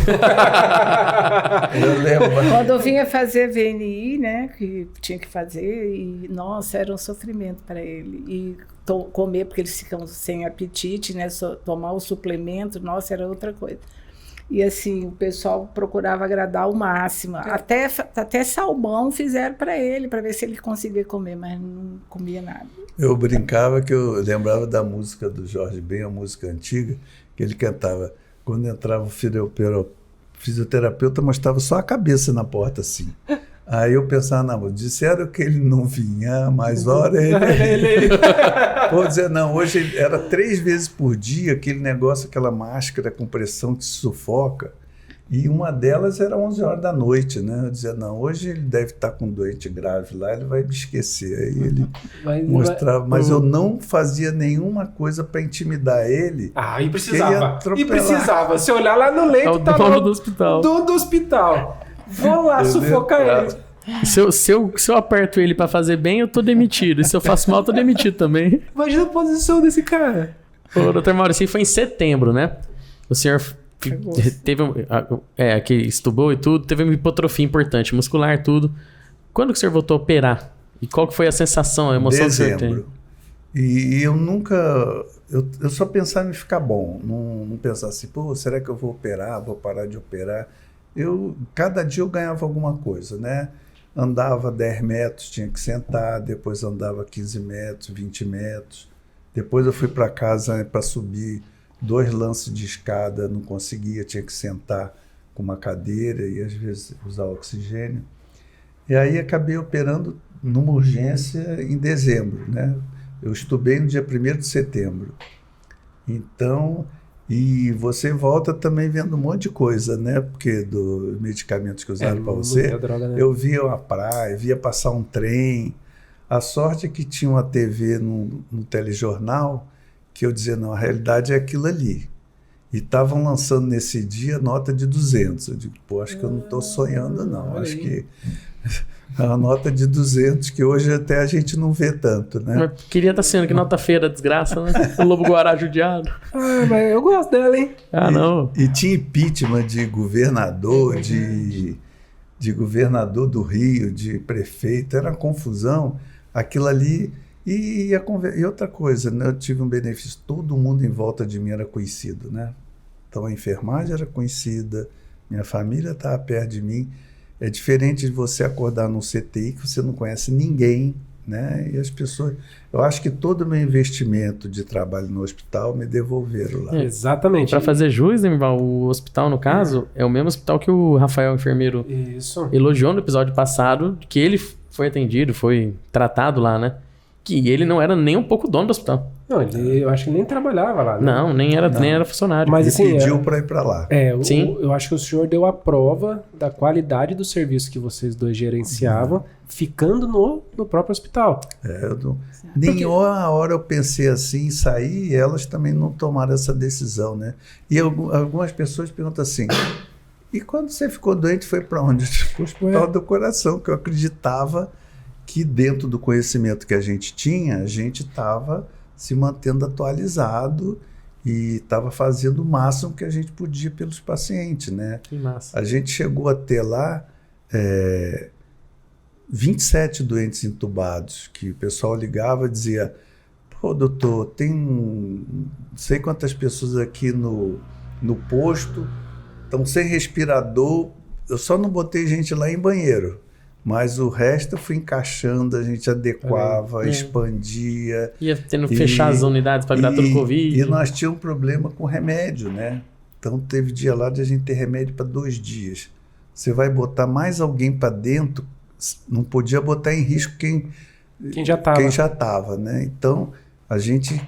Eu lembro. Quando eu vinha fazer VNI, né, que tinha que fazer, e nossa, era um sofrimento para ele. E comer, porque eles ficam sem apetite, né, tomar o suplemento, nossa, era outra coisa. E assim, o pessoal procurava agradar ao máximo. Até salmão fizeram para ele, para ver se ele conseguia comer, mas não comia nada. Eu brincava que eu lembrava da música do Jorge Ben, a música antiga, que ele cantava. Quando entrava o fisioterapeuta, mostrava só a cabeça na porta, assim. Aí eu pensava, não, disseram que ele não vinha, mas hora ele... Vou dizer, não, hoje era 3 vezes por dia, aquele negócio, aquela máscara com pressão que se sufoca, e uma delas era 11 horas da noite, né? Eu dizia, não, hoje ele deve estar com um doente grave lá, ele vai me esquecer. Aí ele mostrava, mas eu não fazia nenhuma coisa para intimidar ele. Ah, e precisava. E precisava. Se olhar lá no leito, é o dono do hospital. Do hospital. Vou lá sufocar ele. Se eu aperto ele pra fazer bem, eu tô demitido. E se eu faço mal, eu tô demitido também. Imagina a posição desse cara. Ô, doutor Maurício, foi em setembro, né? O senhor teve que estubou e tudo, teve uma hipotrofia importante, muscular, tudo. Quando que o senhor voltou a operar? E qual que foi a sensação, a emoção que o senhor tem? E eu nunca... Eu só pensava em ficar bom. Não pensava assim, pô, será que eu vou operar? Vou parar de operar? Cada dia eu ganhava alguma coisa, né? Andava 10 metros, tinha que sentar, depois andava 15 metros, 20 metros. Depois eu fui para casa para subir 2 lances de escada, não conseguia, tinha que sentar com uma cadeira e às vezes usar oxigênio. E aí acabei operando numa urgência em dezembro, né? Eu estubei no dia 1º de setembro. Então... E você volta também vendo um monte de coisa, né? Porque dos medicamentos que usaram para você, droga, né? Eu via uma praia, via passar um trem. A sorte é que tinha uma TV no telejornal que eu dizia, não, a realidade é aquilo ali. E estavam lançando nesse dia nota de 200. Eu digo, pô, acho que eu não estou sonhando, não. Acho que é uma nota de 200 que hoje até a gente não vê tanto, né? Mas queria estar sendo que nota feia da desgraça, né? O Lobo Guará judiado. Ah, mas eu gosto dela, hein? Não. E tinha impeachment de governador, de governador do Rio, de prefeito, era uma confusão. Aquilo ali... E outra coisa, né? Eu tive um benefício, todo mundo em volta de mim era conhecido, né? Então a enfermagem era conhecida, minha família estava perto de mim. É diferente de você acordar num CTI que você não conhece ninguém né? E as pessoas... Eu acho que todo o meu investimento de trabalho no hospital me devolveram lá. Exatamente. Para fazer jus, Demival, o hospital, no caso, é o mesmo hospital que o Rafael, enfermeiro, Isso. elogiou no episódio passado, que ele foi atendido, foi tratado lá, né? Que ele não era nem um pouco dono do hospital. Não, eu acho que ele nem trabalhava lá, né? Não, nem era funcionário. Mas Ele assim, pediu para ir para lá. Sim. Eu acho que o senhor deu a prova da qualidade do serviço que vocês dois gerenciavam, ficando no próprio hospital. Nem uma hora eu pensei assim em sair e elas também não tomaram essa decisão, né? E algumas pessoas perguntam assim, e quando você ficou doente foi para onde? Para o Hospital do Coração, que eu acreditava que dentro do conhecimento que a gente tinha, a gente estava se mantendo atualizado e estava fazendo o máximo que a gente podia pelos pacientes, né? Que massa. A gente chegou a ter lá 27 doentes entubados, que o pessoal ligava e dizia, pô, doutor, tem não sei quantas pessoas aqui no posto, estão sem respirador, eu só não botei gente lá em banheiro. Mas o resto eu fui encaixando, a gente adequava, expandia. Ia tendo que fechar as unidades para virar todo Covid. E nós tínhamos um problema com remédio, né? Então teve dia lá de a gente ter remédio para 2 dias. Você vai botar mais alguém para dentro, não podia botar em risco quem já estava, né? Então a gente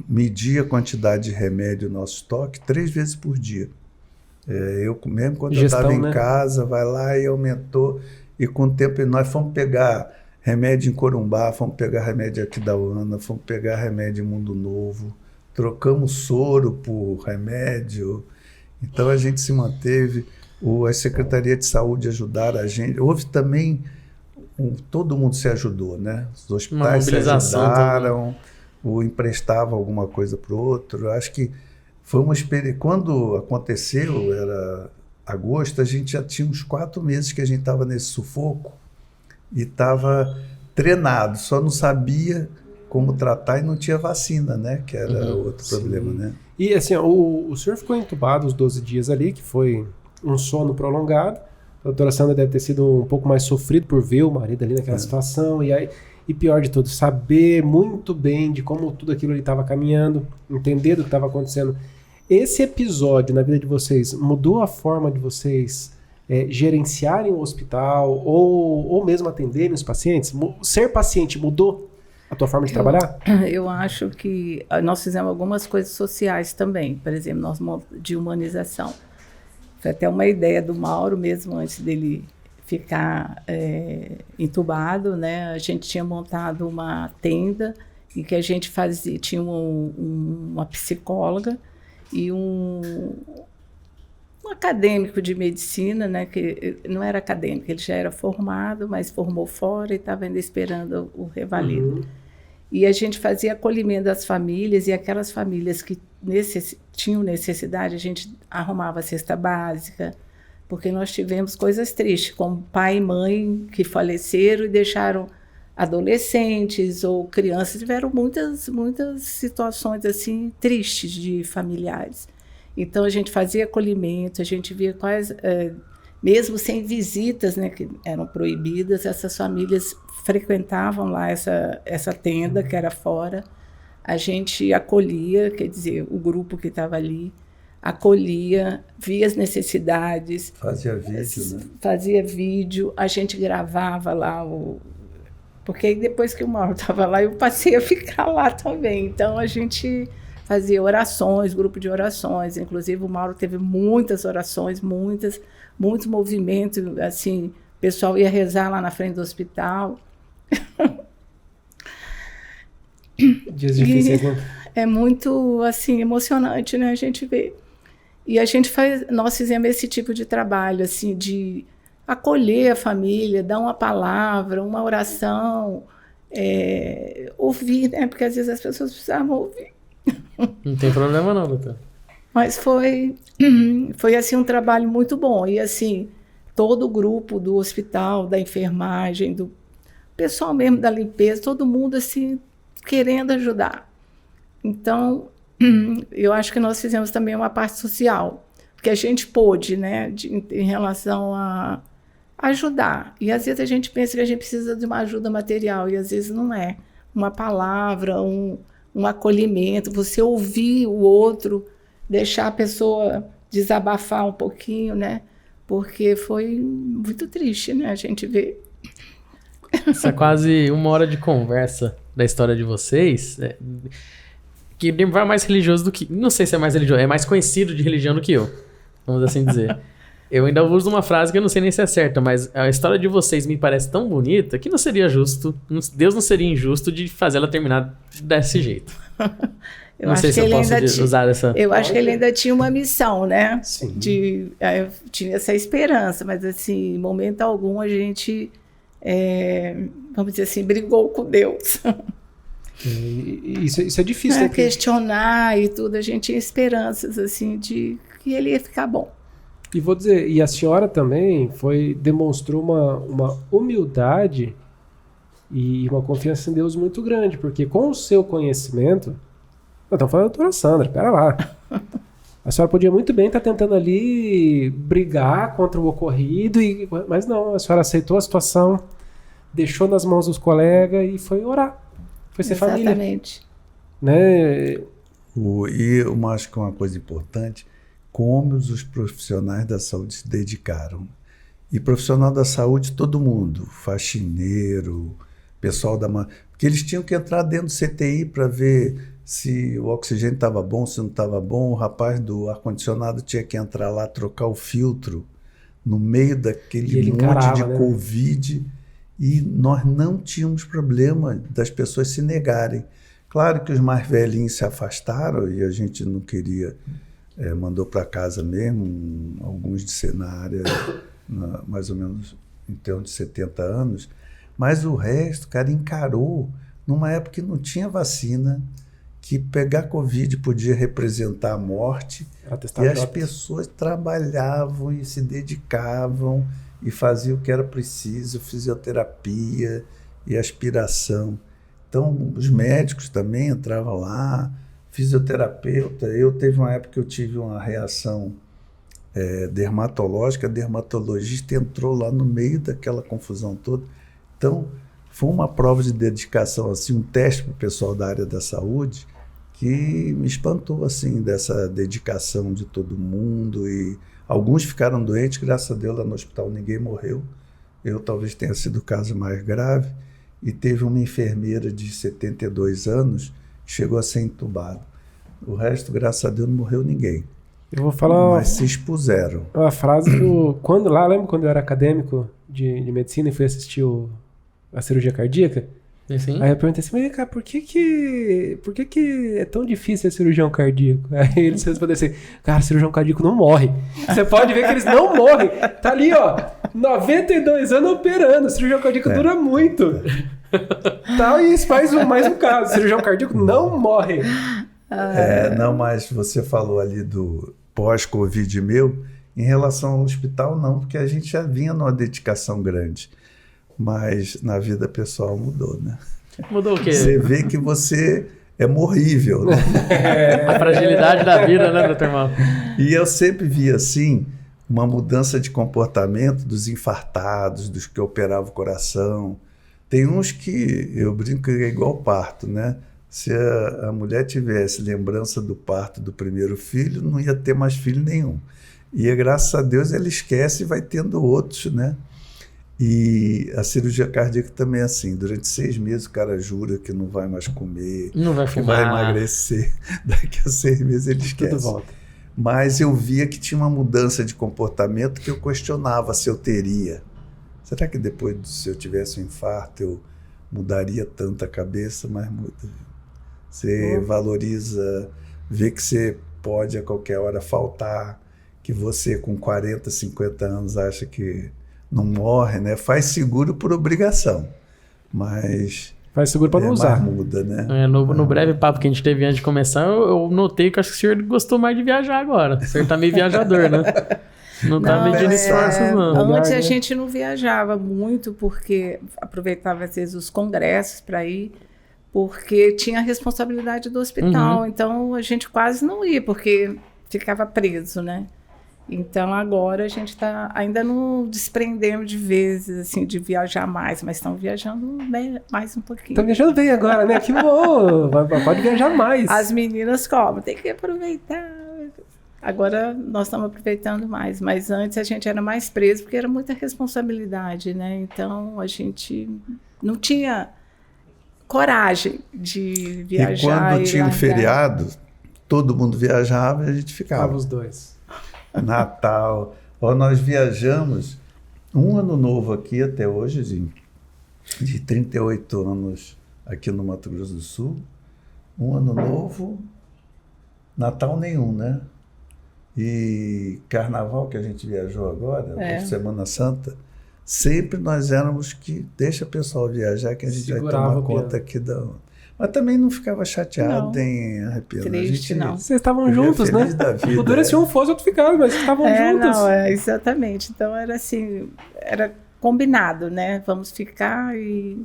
media a quantidade de remédio no nosso estoque 3 vezes por dia. Eu mesmo quando eu estava em casa, vai lá e aumentou, e com o tempo nós fomos pegar remédio em Corumbá, fomos pegar remédio aqui da UANA, fomos pegar remédio em Mundo Novo, trocamos soro por remédio, então a gente se manteve, as secretarias de saúde ajudaram a gente, houve também, todo mundo se ajudou, né? Os hospitais se ajudaram, ou emprestava alguma coisa para o outro, acho que foi uma experiência. Quando aconteceu, era agosto, a gente já tinha uns 4 meses que a gente estava nesse sufoco e estava treinado, só não sabia como tratar e não tinha vacina, né? Que era outro problema, né? E assim, o senhor ficou entubado os 12 dias ali, que foi um sono prolongado. A doutora Sandra deve ter sido um pouco mais sofrido por ver o marido ali naquela situação. E pior de tudo, saber muito bem de como tudo aquilo ali estava caminhando, entender do que estava acontecendo. Esse episódio na vida de vocês mudou a forma de vocês gerenciarem o hospital ou mesmo atenderem os pacientes? Ser paciente mudou a tua forma de trabalhar? Eu acho que nós fizemos algumas coisas sociais também, por exemplo, de humanização. Foi até uma ideia do Mauro mesmo, antes dele ficar entubado, né? A gente tinha montado uma tenda em que a gente tinha uma psicóloga e um acadêmico de medicina, né? Que não era acadêmico, ele já era formado, mas formou fora e estava ainda esperando o revalido. E a gente fazia acolhimento das famílias, e aquelas famílias que tinham necessidade, a gente arrumava a cesta básica, porque nós tivemos coisas tristes, como pai e mãe que faleceram e deixaram adolescentes ou crianças, tiveram muitas situações assim tristes de familiares. Então a gente fazia acolhimento, a gente via quais, mesmo sem visitas, né, que eram proibidas, essas famílias frequentavam lá essa tenda que era fora, a gente acolhia, quer dizer, o grupo que estava ali acolhia, via as necessidades. Fazia vídeo, né? Fazia vídeo, a gente gravava lá, porque depois que o Mauro estava lá, eu passei a ficar lá também. Então, a gente fazia orações, grupo de orações. Inclusive, o Mauro teve muitas orações, muitos movimentos. Assim, o pessoal ia rezar lá na frente do hospital. Dias difíceis, né? É muito, assim, emocionante, né? A gente vê. E nós fizemos esse tipo de trabalho, assim, de acolher a família, dar uma palavra, uma oração, ouvir, né? Porque às vezes as pessoas precisavam ouvir. Não tem problema não, doutor. Mas foi assim, um trabalho muito bom. E assim, todo o grupo do hospital, da enfermagem, do pessoal mesmo da limpeza, todo mundo assim, querendo ajudar. Então, eu acho que nós fizemos também uma parte social, porque a gente pôde, né, em relação a ajudar. E às vezes a gente pensa que a gente precisa de uma ajuda material, e às vezes não é. Uma palavra, um acolhimento, você ouvir o outro, deixar a pessoa desabafar um pouquinho, né? Porque foi muito triste, né? A gente vê. Isso é quase 1 hora de conversa da história de vocês, que vai mais religioso do que... Não sei se é mais religioso, é mais conhecido de religião do que eu, vamos assim dizer. Eu ainda uso uma frase que eu não sei nem se é certa, mas a história de vocês me parece tão bonita que não seria justo, Deus não seria injusto de fazer ela terminar desse jeito. Não sei se eu posso usar essa... Eu acho que ele ainda tinha uma missão, né? Sim. Eu tinha essa esperança, mas assim, em momento algum a gente, vamos dizer assim, brigou com Deus. Isso é difícil, né? Questionar e tudo, a gente tinha esperanças, assim, de que ele ia ficar bom. E vou dizer, e a senhora também demonstrou uma humildade e uma confiança em Deus muito grande, porque com o seu conhecimento... Nós estamos falando da doutora Sandra, pera lá. A senhora podia muito bem estar tentando ali brigar contra o ocorrido, mas não, a senhora aceitou a situação, deixou nas mãos dos colegas e foi orar. Foi ser família. Exatamente. Né? E eu acho que uma coisa importante, como os profissionais da saúde se dedicaram. E profissional da saúde, todo mundo, faxineiro, pessoal da... Porque eles tinham que entrar dentro do CTI para ver se o oxigênio estava bom, se não estava bom. O rapaz do ar-condicionado tinha que entrar lá, trocar o filtro no meio daquele monte de Covid. E nós não tínhamos problema das pessoas se negarem. Claro que os mais velhinhos se afastaram e a gente não queria... mandou para casa mesmo, alguns na área mais ou menos em torno de 70 anos, mas o resto, cara, encarou numa época que não tinha vacina, que pegar Covid podia representar a morte, e as pessoas trabalhavam e se dedicavam e faziam o que era preciso, fisioterapia e aspiração. Então, os médicos também entravam lá, fisioterapeuta. Eu teve uma época que eu tive uma reação dermatológica, a dermatologista entrou lá no meio daquela confusão toda. Então, foi uma prova de dedicação, assim, um teste para o pessoal da área da saúde que me espantou, assim, dessa dedicação de todo mundo. E alguns ficaram doentes, graças a Deus, lá no hospital ninguém morreu. Eu talvez tenha sido o caso mais grave. E teve uma enfermeira de 72 anos chegou a ser entubado. O resto, graças a Deus, não morreu ninguém. Eu vou falar... Mas se expuseram. Uma frase do... lembra quando eu era acadêmico de medicina e fui assistir a cirurgia cardíaca? Sim. Aí eu perguntei assim, mas cara, por que é tão difícil ser cirurgião cardíaco? Aí eles responderam assim, cara, cirurgião cardíaco não morre. Você pode ver que eles não morrem. Tá ali, ó, 92 anos operando. Cirurgião cardíaco dura muito. Tá, e isso faz mais um caso. Cirurgião cardíaco não morre. Não, mas você falou ali do pós-Covid meu, em relação ao hospital não, porque a gente já vinha numa dedicação grande. Mas na vida pessoal mudou, né? Mudou o quê? Você vê que você é morrível, né? A fragilidade da vida, né, doutor Mal? E eu sempre vi, assim, uma mudança de comportamento dos infartados, dos que operavam o coração. Tem uns que, eu brinco que é igual parto, né? Se a mulher tivesse lembrança do parto do primeiro filho, não ia ter mais filho nenhum. E graças a Deus ela esquece e vai tendo outros, né? E a cirurgia cardíaca também é assim. Durante 6 meses o cara jura que não vai mais comer, não vai fumar, que vai emagrecer. Daqui a 6 meses ele esquece. Tudo volta. Mas eu via que tinha uma mudança de comportamento que eu questionava se eu teria. Será que depois, se eu tivesse um infarto, eu mudaria tanto a cabeça? Mas muda. Você valoriza, vê que você pode a qualquer hora faltar, que você com 40, 50 anos acha que não morre, né? Faz seguro por obrigação, mas... Faz seguro para não usar. Muda, né? No breve papo que a gente teve antes de começar, eu notei que acho que o senhor gostou mais de viajar agora. O senhor tá meio viajador, né? Não tá medindo esforços, não. Antes a gente não viajava muito, porque aproveitava às vezes os congressos para ir, porque tinha a responsabilidade do hospital. Então a gente quase não ia, porque ficava preso, né? Então, agora a gente está ainda não desprendendo de vezes, assim, de viajar mais, mas estão viajando mais um pouquinho. Estão viajando bem agora, né? Que bom! Pode viajar mais. As meninas cobram, tem que aproveitar. Agora nós estamos aproveitando mais, mas antes a gente era mais preso porque era muita responsabilidade, né? Então a gente não tinha coragem de viajar. E quando tinha um feriado, todo mundo viajava e a gente ficava. Os dois. Natal. Ó, nós viajamos um ano novo aqui até hoje, de 38 anos aqui no Mato Grosso do Sul. Um ano novo, Natal nenhum, né? E Carnaval, que a gente viajou agora, Semana Santa, sempre nós éramos que deixa o pessoal viajar, que a gente segurava, vai tomar conta aqui da... Mas também não ficava chateado, nem arrepiado. Triste, não. Vocês estavam juntos, né? O duro se um fosse, outro ficava, mas vocês estavam juntos. Não, exatamente. Então era assim, era combinado, né? Vamos ficar e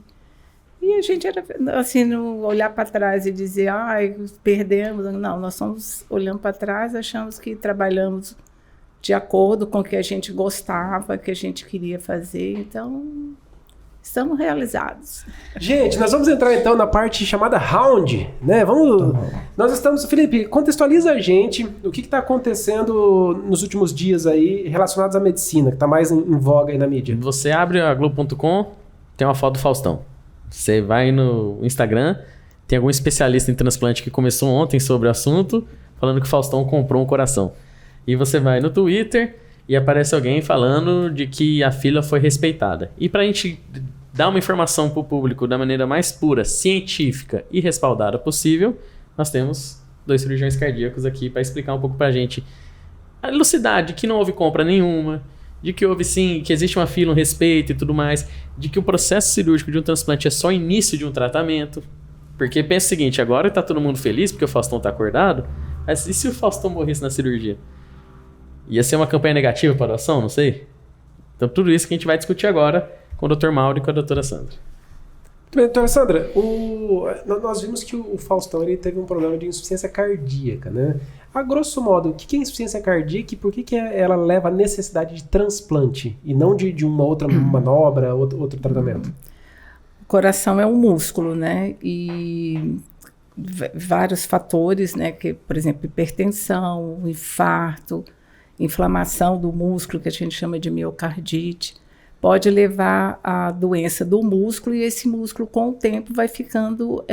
a gente era assim, não olhar para trás e dizer, ai, perdemos. Não, nós estamos olhando para trás, achamos que trabalhamos de acordo com o que a gente gostava, que a gente queria fazer. Então, estamos realizados. Gente, nós vamos entrar então na parte chamada round, né? Nós estamos... Felipe, contextualiza a gente o que está acontecendo nos últimos dias aí relacionados à medicina, que está mais em voga aí na mídia. Você abre a Globo.com, tem uma foto do Faustão. Você vai no Instagram, tem algum especialista em transplante que começou ontem sobre o assunto, falando que o Faustão comprou um coração. E você vai no Twitter e aparece alguém falando de que a fila foi respeitada. E para a gente dar uma informação para o público da maneira mais pura, científica e respaldada possível, nós temos 2 cirurgiões cardíacos aqui para explicar um pouco para a gente a elucidade, que não houve compra nenhuma, de que houve sim, que existe uma fila, um respeito e tudo mais, de que o processo cirúrgico de um transplante é só o início de um tratamento. Porque pensa o seguinte, agora está todo mundo feliz porque o Faustão está acordado, mas e se o Faustão morresse na cirurgia? Ia ser uma campanha negativa para a doação? Não sei. Então tudo isso que a gente vai discutir agora com o Dr. Mauro e com a doutora Sandra. Doutora Sandra, nós vimos que o Faustão ele teve um problema de insuficiência cardíaca, né? A grosso modo, o que é insuficiência cardíaca e por que ela leva à necessidade de transplante e não de uma outra manobra, outro tratamento? O coração é um músculo, né? E vários fatores, né? Que, por exemplo, hipertensão, infarto, inflamação do músculo, que a gente chama de miocardite, pode levar à doença do músculo e esse músculo, com o tempo, vai ficando,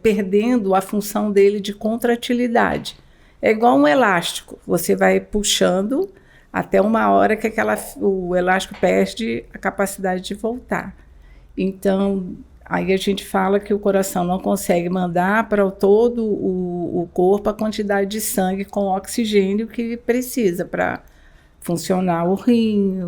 perdendo a função dele de contratilidade. É igual um elástico, você vai puxando até uma hora que o elástico perde a capacidade de voltar. Então, aí a gente fala que o coração não consegue mandar para todo o corpo a quantidade de sangue com oxigênio que precisa para funcionar o rim,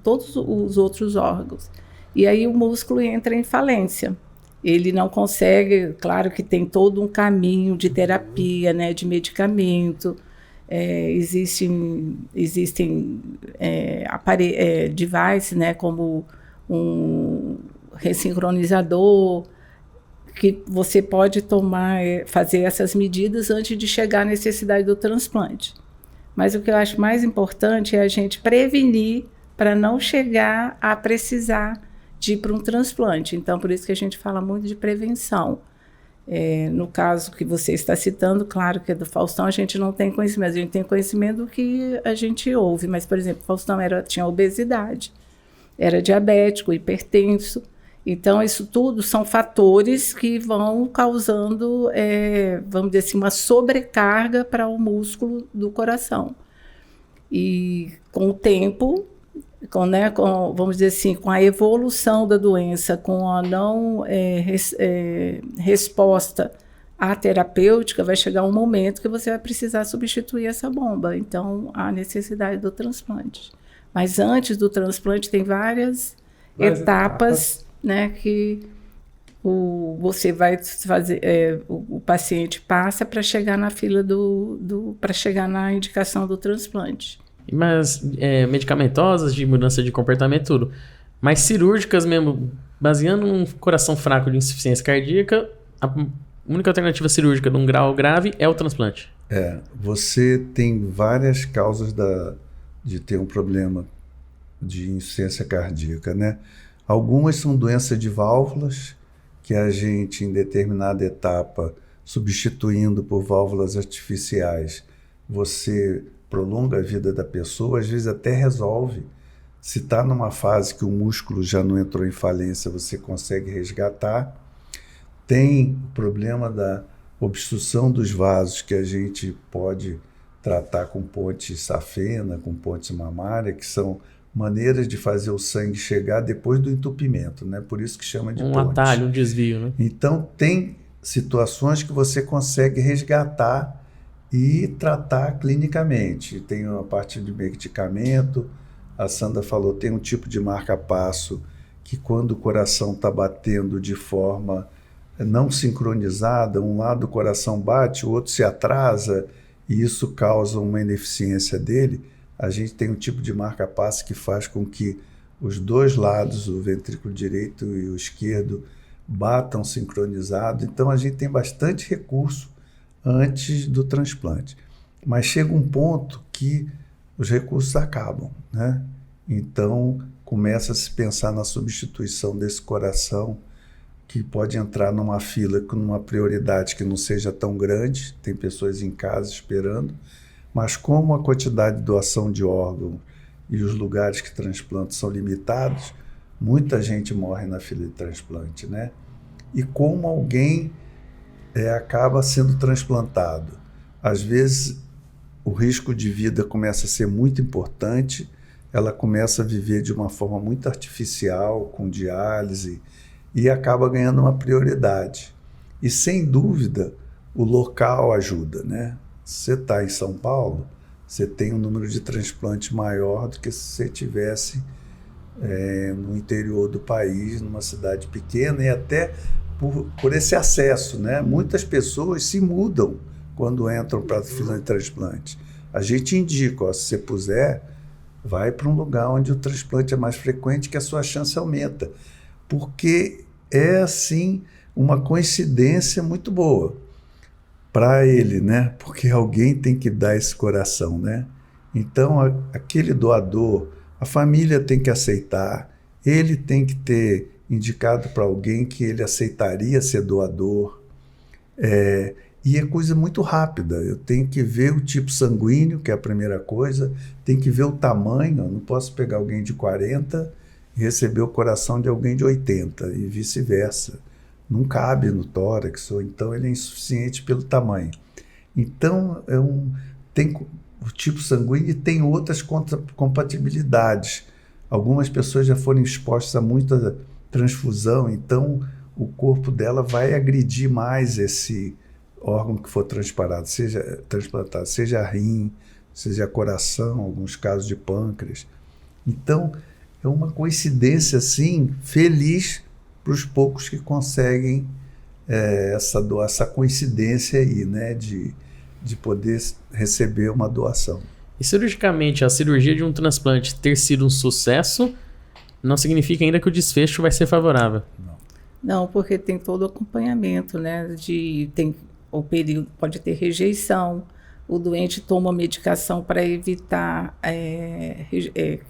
todos os outros órgãos. E aí o músculo entra em falência. Ele não consegue, claro que tem todo um caminho de terapia, né, de medicamento, existem devices, né, como um ressincronizador, que você pode fazer essas medidas antes de chegar à necessidade do transplante. Mas o que eu acho mais importante é a gente prevenir para não chegar a precisar de ir para um transplante. Então, por isso que a gente fala muito de prevenção. No caso que você está citando, claro que é do Faustão, a gente não tem conhecimento. A gente tem conhecimento do que a gente ouve. Mas, por exemplo, o Faustão tinha obesidade, era diabético, hipertenso. Então, isso tudo são fatores que vão causando, vamos dizer assim, uma sobrecarga para o músculo do coração. E com o tempo, vamos dizer assim, com a evolução da doença, com a não resposta à terapêutica, vai chegar um momento que você vai precisar substituir essa bomba. Então, há necessidade do transplante. Mas antes do transplante, tem várias etapas, né, que você vai fazer, o paciente passa para chegar na fila para chegar na indicação do transplante. Mas medicamentosas, de mudança de comportamento, tudo. Mas cirúrgicas mesmo, baseando um coração fraco de insuficiência cardíaca, a única alternativa cirúrgica de um grau grave é o transplante. Você tem várias causas de ter um problema de insuficiência cardíaca, né? Algumas são doenças de válvulas, que a gente, em determinada etapa, substituindo por válvulas artificiais, você prolonga a vida da pessoa, às vezes até resolve. Se está numa fase que o músculo já não entrou em falência, você consegue resgatar. Tem o problema da obstrução dos vasos, que a gente pode tratar com ponte safena, com ponte mamária, que são maneiras de fazer o sangue chegar depois do entupimento, né? Por isso que chama de ponte. Um atalho, um desvio, né? Então, tem situações que você consegue resgatar e tratar clinicamente. Tem a parte de medicamento, a Sandra falou, tem um tipo de marca-passo que quando o coração está batendo de forma não sincronizada, um lado do coração bate, o outro se atrasa, e isso causa uma ineficiência dele. A gente tem um tipo de marca-passo que faz com que os dois lados, o ventrículo direito e o esquerdo, batam sincronizado. Então, a gente tem bastante recurso antes do transplante. Mas chega um ponto que os recursos acabam, né? Então, começa a se pensar na substituição desse coração, que pode entrar numa fila com uma prioridade que não seja tão grande, tem pessoas em casa esperando, mas como a quantidade de doação de órgão e os lugares que transplantam são limitados, muita gente morre na fila de transplante, né? E como alguém acaba sendo transplantado. Às vezes, o risco de vida começa a ser muito importante, ela começa a viver de uma forma muito artificial, com diálise, e acaba ganhando uma prioridade. E, sem dúvida, o local ajuda, né? Se você está em São Paulo, você tem um número de transplantes maior do que se você estivesse no interior do país, numa cidade pequena, e até por esse acesso, né? Muitas pessoas se mudam quando entram para a fila de transplante. A gente indica, ó, se você puser, vai para um lugar onde o transplante é mais frequente, que a sua chance aumenta. Porque é, assim, uma coincidência muito boa para ele, né? Porque alguém tem que dar esse coração, né? Então, aquele doador, a família tem que aceitar, ele tem que ter indicado para alguém que ele aceitaria ser doador. E é coisa muito rápida. Eu tenho que ver o tipo sanguíneo, que é a primeira coisa, tenho que ver o tamanho. Eu não posso pegar alguém de 40 e receber o coração de alguém de 80 e vice-versa. Não cabe no tórax, ou então ele é insuficiente pelo tamanho. Então, tem o tipo sanguíneo e tem outras compatibilidades. Algumas pessoas já foram expostas a muita transfusão, então o corpo dela vai agredir mais esse órgão que for transplantado, seja rim, seja coração, alguns casos de pâncreas. Então, é uma coincidência, assim, feliz para os poucos que conseguem essa coincidência aí, né, de poder receber uma doação. E cirurgicamente, a cirurgia de um transplante ter sido um sucesso não significa ainda que o desfecho vai ser favorável. Não, porque tem todo o acompanhamento, né? O período pode ter rejeição, o doente toma medicação para evitar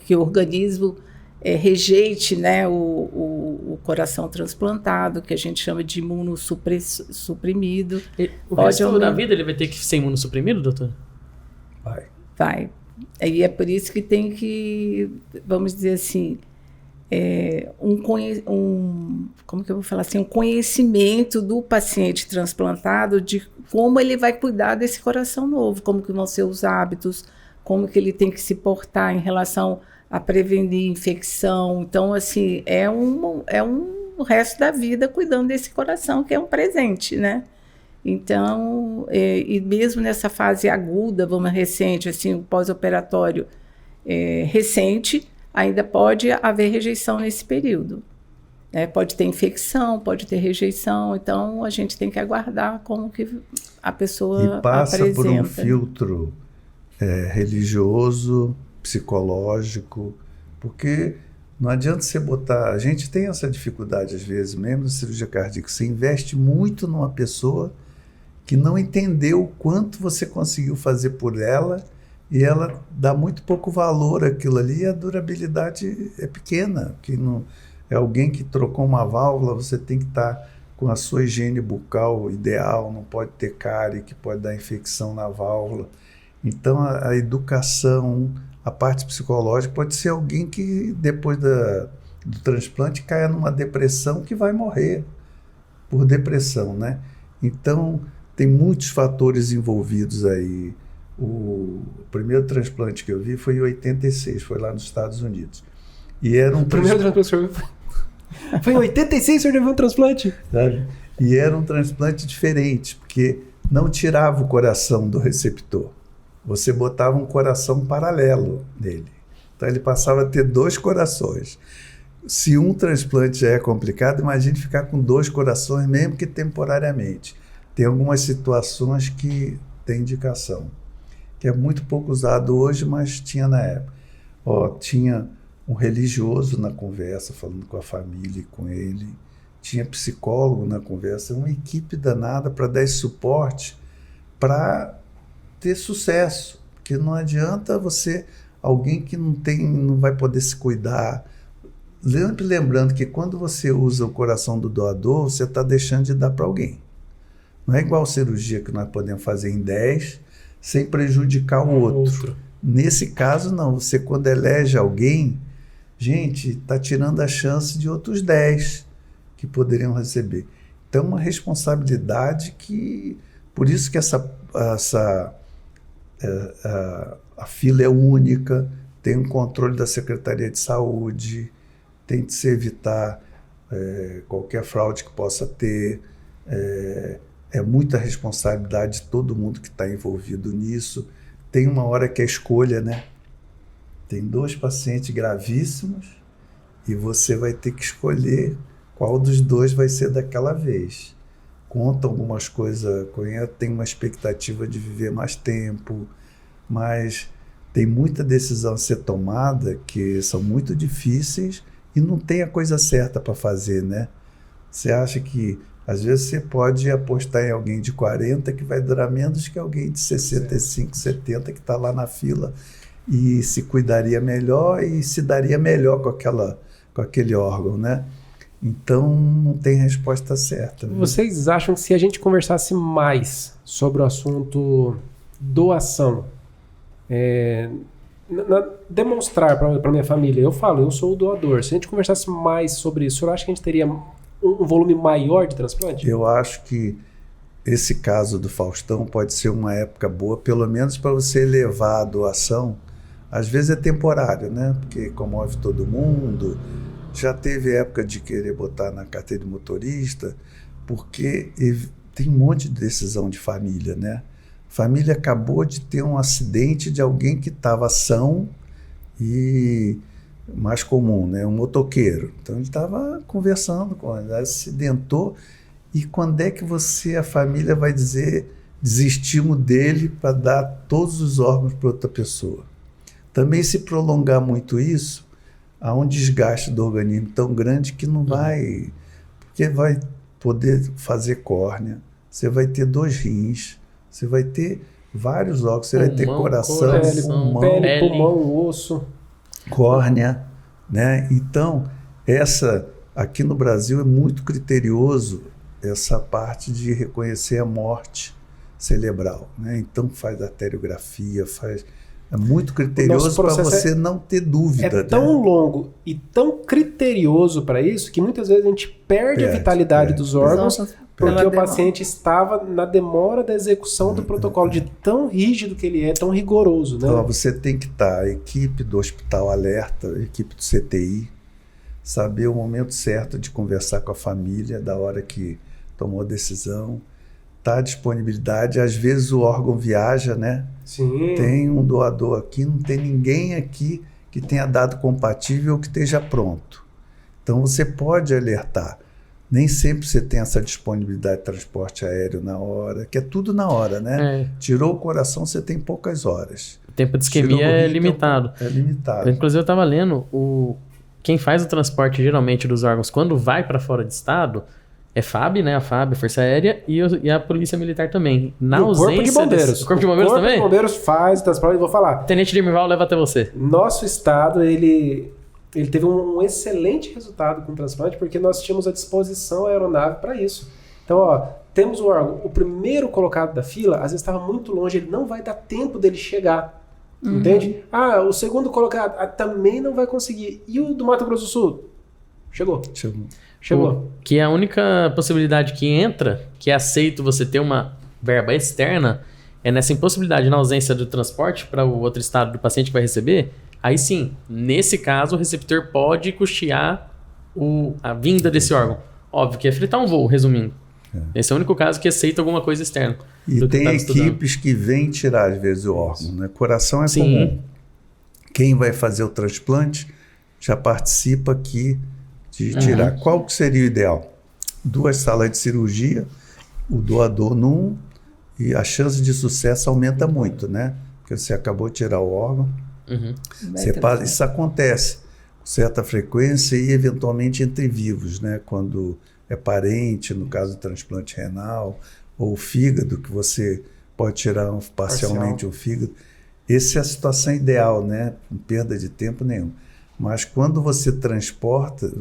que o organismo rejeite, né, o coração transplantado, que a gente chama de imunossuprimido. O resto da vida ele vai ter que ser imunossuprimido, doutor? Vai. E é por isso que tem que, vamos dizer assim, como que eu vou falar assim, um conhecimento do paciente transplantado de como ele vai cuidar desse coração novo, como que vão ser os hábitos, como que ele tem que se portar em relação a prevenir infecção. Então, assim, é um resto da vida cuidando desse coração, que é um presente, né? Então, e mesmo nessa fase aguda, recente, assim, o pós-operatório recente, ainda pode haver rejeição nesse período. Pode ter infecção, pode ter rejeição, então a gente tem que aguardar como que a pessoa e passa apresenta. Por um filtro religioso, psicológico, porque não adianta você botar... A gente tem essa dificuldade, às vezes, mesmo na cirurgia cardíaca, você investe muito numa pessoa que não entendeu o quanto você conseguiu fazer por ela e ela dá muito pouco valor àquilo ali e a durabilidade é pequena. Que não, é alguém que trocou uma válvula, você tem que estar com a sua higiene bucal ideal, não pode ter cárie que pode dar infecção na válvula. Então a educação, a parte psicológica, pode ser alguém que depois do transplante caia numa depressão que vai morrer por depressão, né? Então tem muitos fatores envolvidos aí. O primeiro transplante que eu vi foi em 86, foi lá nos Estados Unidos. E era um primeiro transplante que eu vi foi em 86, o senhor já viu um transplante? Sabe? E era um transplante diferente, porque não tirava o coração do receptor. Você botava um coração paralelo nele. Então ele passava a ter 2 corações. Se um transplante já é complicado, imagine ficar com 2 corações, mesmo que temporariamente. Tem algumas situações que tem indicação, que é muito pouco usado hoje, mas tinha na época. Tinha um religioso na conversa, falando com a família e com ele. Tinha psicólogo na conversa, uma equipe danada para dar esse suporte para ter sucesso. Porque não adianta alguém que não vai poder se cuidar. Sempre lembrando que quando você usa o coração do doador, você está deixando de dar para alguém. Não é igual cirurgia que nós podemos fazer em 10 sem prejudicar o outro. Nesse caso, não. Você, quando elege alguém, gente, está tirando a chance de outros 10 que poderiam receber. Então, uma responsabilidade que... Por isso que a fila é única, tem um controle da Secretaria de Saúde, tem que se evitar qualquer fraude que possa ter. É muita responsabilidade de todo mundo que está envolvido nisso. Tem uma hora que é escolha, né? Tem 2 pacientes gravíssimos e você vai ter que escolher qual dos 2 vai ser daquela vez. Conta algumas coisas, tem uma expectativa de viver mais tempo, mas tem muita decisão a ser tomada que são muito difíceis e não tem a coisa certa para fazer, né? Você acha que às vezes você pode apostar em alguém de 40 que vai durar menos que alguém de 65, 70 que está lá na fila e se cuidaria melhor e se daria melhor com aquele órgão, né? Então, não tem resposta certa. Viu? Vocês acham que se a gente conversasse mais sobre o assunto doação, demonstrar para minha família, eu sou o doador, se a gente conversasse mais sobre isso, o senhor acha que a gente teria um volume maior de transplante? Eu acho que esse caso do Faustão pode ser uma época boa, pelo menos para você elevar a doação. Às vezes é temporário, né? Porque comove todo mundo. Já teve época de querer botar na carteira de motorista, porque tem um monte de decisão de família, né? A família acabou de ter um acidente de alguém que estava são e mais comum, né? Um motoqueiro. Então ele estava conversando com ele, acidentou. E quando é que a família vai dizer desistimos dele para dar todos os órgãos para outra pessoa? Também, se prolongar muito isso, há um desgaste do organismo tão grande que não vai... Porque vai poder fazer córnea, você vai ter 2 rins, você vai ter vários órgãos, você vai ter coração, pele, pulmão, osso, córnea, né? Então, aqui no Brasil é muito criterioso essa parte de reconhecer a morte cerebral, né? Então faz arteriografia, é muito criterioso para você não ter dúvida. É tão longo e tão criterioso para isso que muitas vezes a gente perde a vitalidade dos órgãos porque o paciente estava na demora da execução do protocolo, de tão rígido que ele é, tão rigoroso, né? Então, você tem que estar, a equipe do hospital alerta, a equipe do CTI, saber o momento certo de conversar com a família, da hora que tomou a decisão, tá a disponibilidade. Às vezes o órgão viaja, né? Sim. Tem um doador aqui, não tem ninguém aqui que tenha dado compatível ou que esteja pronto. Então você pode alertar. Nem sempre você tem essa disponibilidade de transporte aéreo na hora, que é tudo na hora, né? Tirou o coração, você tem poucas horas. O tempo de isquemia é limitado. É limitado. Inclusive eu estava lendo, quem faz o transporte geralmente dos órgãos quando vai para fora de estado FAB, né? A FAB, a Força Aérea, e a Polícia Militar também. Na E o ausência... Corpo de Bombeiros. O Corpo de Bombeiros também? O Corpo de Bombeiros faz transporte, eu vou falar. Tenente Dirmival leva até você. Nosso estado, ele teve um excelente resultado com o transplante, porque nós tínhamos à disposição a aeronave para isso. Então, ó, temos um órgão, o primeiro colocado da fila, às vezes estava muito longe, ele não vai dar tempo dele chegar. Entende? Ah, o segundo colocado também não vai conseguir. E o do Mato Grosso do Sul? Chegou. Que é a única possibilidade que entra, que é aceito você ter uma verba externa, é nessa impossibilidade, na ausência do transporte para o outro estado do paciente que vai receber. Aí sim, nesse caso, o receptor pode custear a vinda desse órgão. Óbvio que é fritar um voo, resumindo. Esse é o único caso que aceita alguma coisa externa. E tem equipes que vêm tirar, às vezes, o órgão. Né? Coração é comum. Quem vai fazer o transplante já participa aqui de tirar. Qual que seria o ideal? 2 salas de cirurgia, o doador num, e a chance de sucesso aumenta muito, né? Porque você acabou de tirar o órgão. Isso acontece com certa frequência e eventualmente entre vivos, né? Quando é parente, no caso do transplante renal, ou o fígado, que você pode tirar parcialmente o fígado. Essa é a situação ideal, né? Não perda de tempo nenhum. Mas quando você transporta,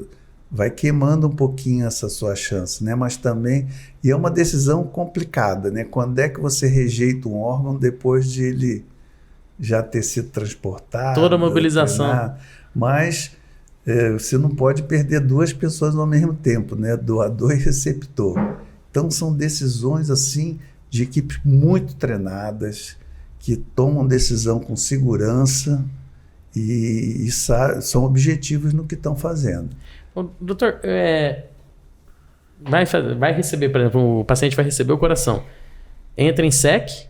vai queimando um pouquinho essa sua chance, né? Mas também, e é uma decisão complicada, né? Quando é que você rejeita um órgão depois de ele já ter sido transportado? Toda a mobilização. Treinado, mas você não pode perder 2 pessoas ao mesmo tempo, né? Doador e receptor. Então são decisões assim de equipes muito treinadas, que tomam decisão com segurança e são objetivos no que estão fazendo. Doutor, vai receber, por exemplo, o paciente vai receber o coração. Entra em SEC,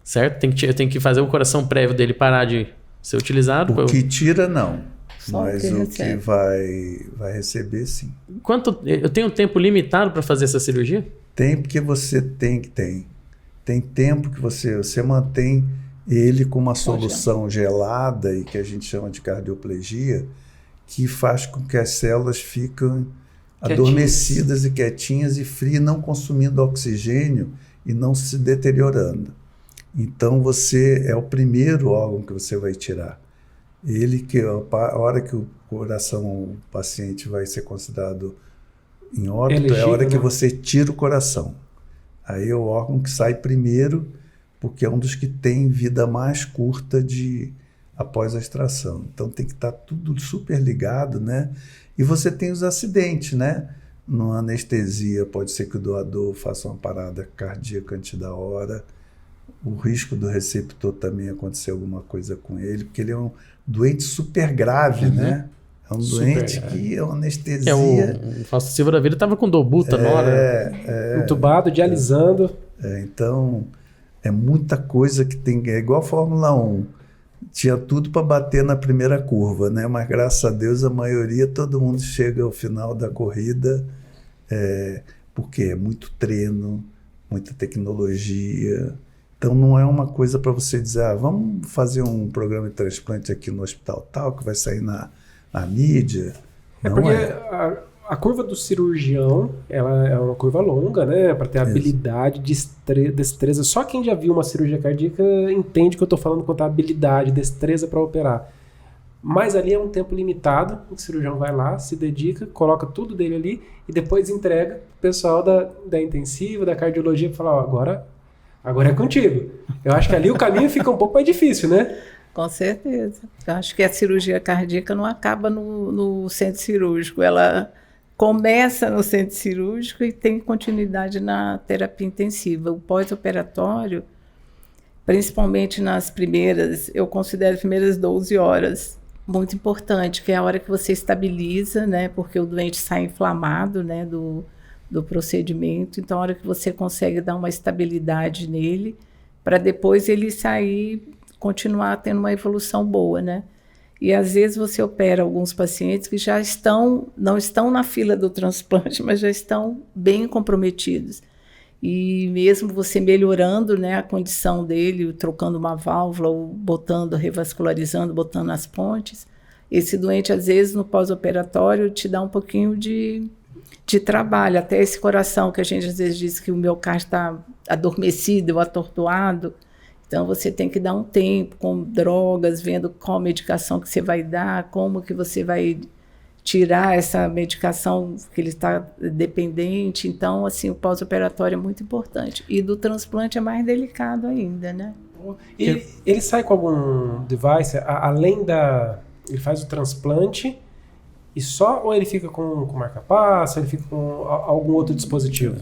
certo? Eu tenho que fazer o coração prévio dele parar de ser utilizado. O que tira, não. Só mas o que vai receber, sim. Eu tenho um tempo limitado para fazer essa cirurgia? Tem, porque você tem. Tem tempo que você mantém ele com uma solução gelada e que a gente chama de cardioplegia, que faz com que as células fiquem adormecidas e quietinhas e frias, não consumindo oxigênio e não se deteriorando. Então você é o primeiro órgão que você vai tirar. Ele que a hora que o coração, o paciente vai ser considerado em óbito, é a hora que você tira o coração. Aí é o órgão que sai primeiro, porque é um dos que tem vida mais curta após a extração. Então tem que estar tudo super ligado, né? E você tem os acidentes, né? Numa anestesia, pode ser que o doador faça uma parada cardíaca antes da hora. O risco do receptor também acontecer alguma coisa com ele, porque ele é um doente super grave, né? É um doente que é uma anestesia. O Fausto Silva da vida estava com dobuta na hora. Entubado, dialisando. Então, é muita coisa que tem. É igual a Fórmula 1. Tinha tudo para bater na primeira curva, né? Mas graças a Deus, a maioria, todo mundo chega ao final da corrida, porque é muito treino, muita tecnologia. Então não é uma coisa para você dizer, vamos fazer um programa de transplante aqui no hospital tal, que vai sair na mídia. A curva do cirurgião, ela é uma curva longa, né? Para ter habilidade, destreza. Só quem já viu uma cirurgia cardíaca entende que eu estou falando quanto a habilidade, destreza para operar. Mas ali é um tempo limitado, o cirurgião vai lá, se dedica, coloca tudo dele ali e depois entrega o pessoal da intensiva, da cardiologia, para falar, agora é contigo. Eu acho que ali o caminho fica um pouco mais difícil, né? Com certeza. Eu acho que a cirurgia cardíaca não acaba no centro cirúrgico. Ela começa no centro cirúrgico e tem continuidade na terapia intensiva. O pós-operatório, principalmente eu considero as primeiras 12 horas muito importante, que é a hora que você estabiliza, né? Porque o doente sai inflamado, né? Do procedimento, então a hora que você consegue dar uma estabilidade nele, para depois ele sair, continuar tendo uma evolução boa, né? E às vezes você opera alguns pacientes que já não estão na fila do transplante, mas já estão bem comprometidos. E mesmo você melhorando, né, a condição dele, trocando uma válvula, ou revascularizando, botando as pontes, esse doente às vezes no pós-operatório te dá um pouquinho de de trabalho, até esse coração que a gente às vezes diz que o miocárdio está adormecido ou atordoado. Então, você tem que dar um tempo com drogas, vendo qual medicação que você vai dar, como que você vai tirar essa medicação que ele está dependente. Então, assim, o pós-operatório é muito importante. E do transplante é mais delicado ainda, né? Ele sai com algum device, além da... Ele faz o transplante e só, ou ele fica com marca-passo, ele fica com algum outro dispositivo?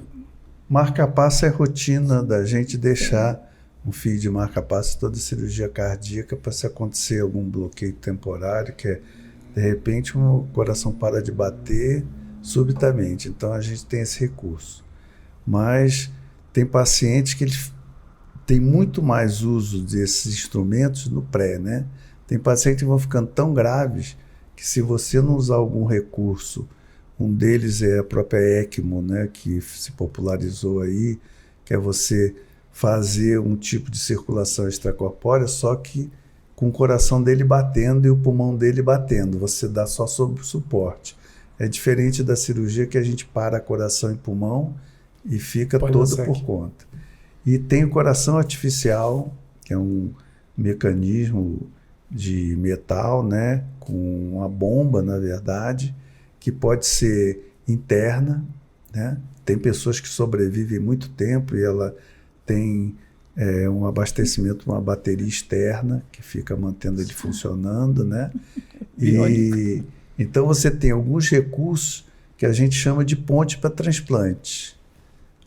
Marca-passo é rotina da gente deixar um fio de marca-passo toda cirurgia cardíaca para se acontecer algum bloqueio temporário, que é, de repente, o coração para de bater subitamente. Então, a gente tem esse recurso. Mas tem pacientes que eles têm muito mais uso desses instrumentos no pré, né? Tem pacientes que vão ficando tão graves que, se você não usar algum recurso, um deles é a própria ECMO, né, que se popularizou aí, que é você fazer um tipo de circulação extracorpórea, só que com o coração dele batendo e o pulmão dele batendo. Você dá só sob suporte. É diferente da cirurgia que a gente para coração e pulmão e fica todo por conta. E tem o coração artificial, que é um mecanismo de metal, né, com uma bomba, na verdade, que pode ser interna, né? Tem pessoas que sobrevivem muito tempo e ela tem um abastecimento, uma bateria externa que fica mantendo ele funcionando, né? E então você tem alguns recursos que a gente chama de ponte para transplante.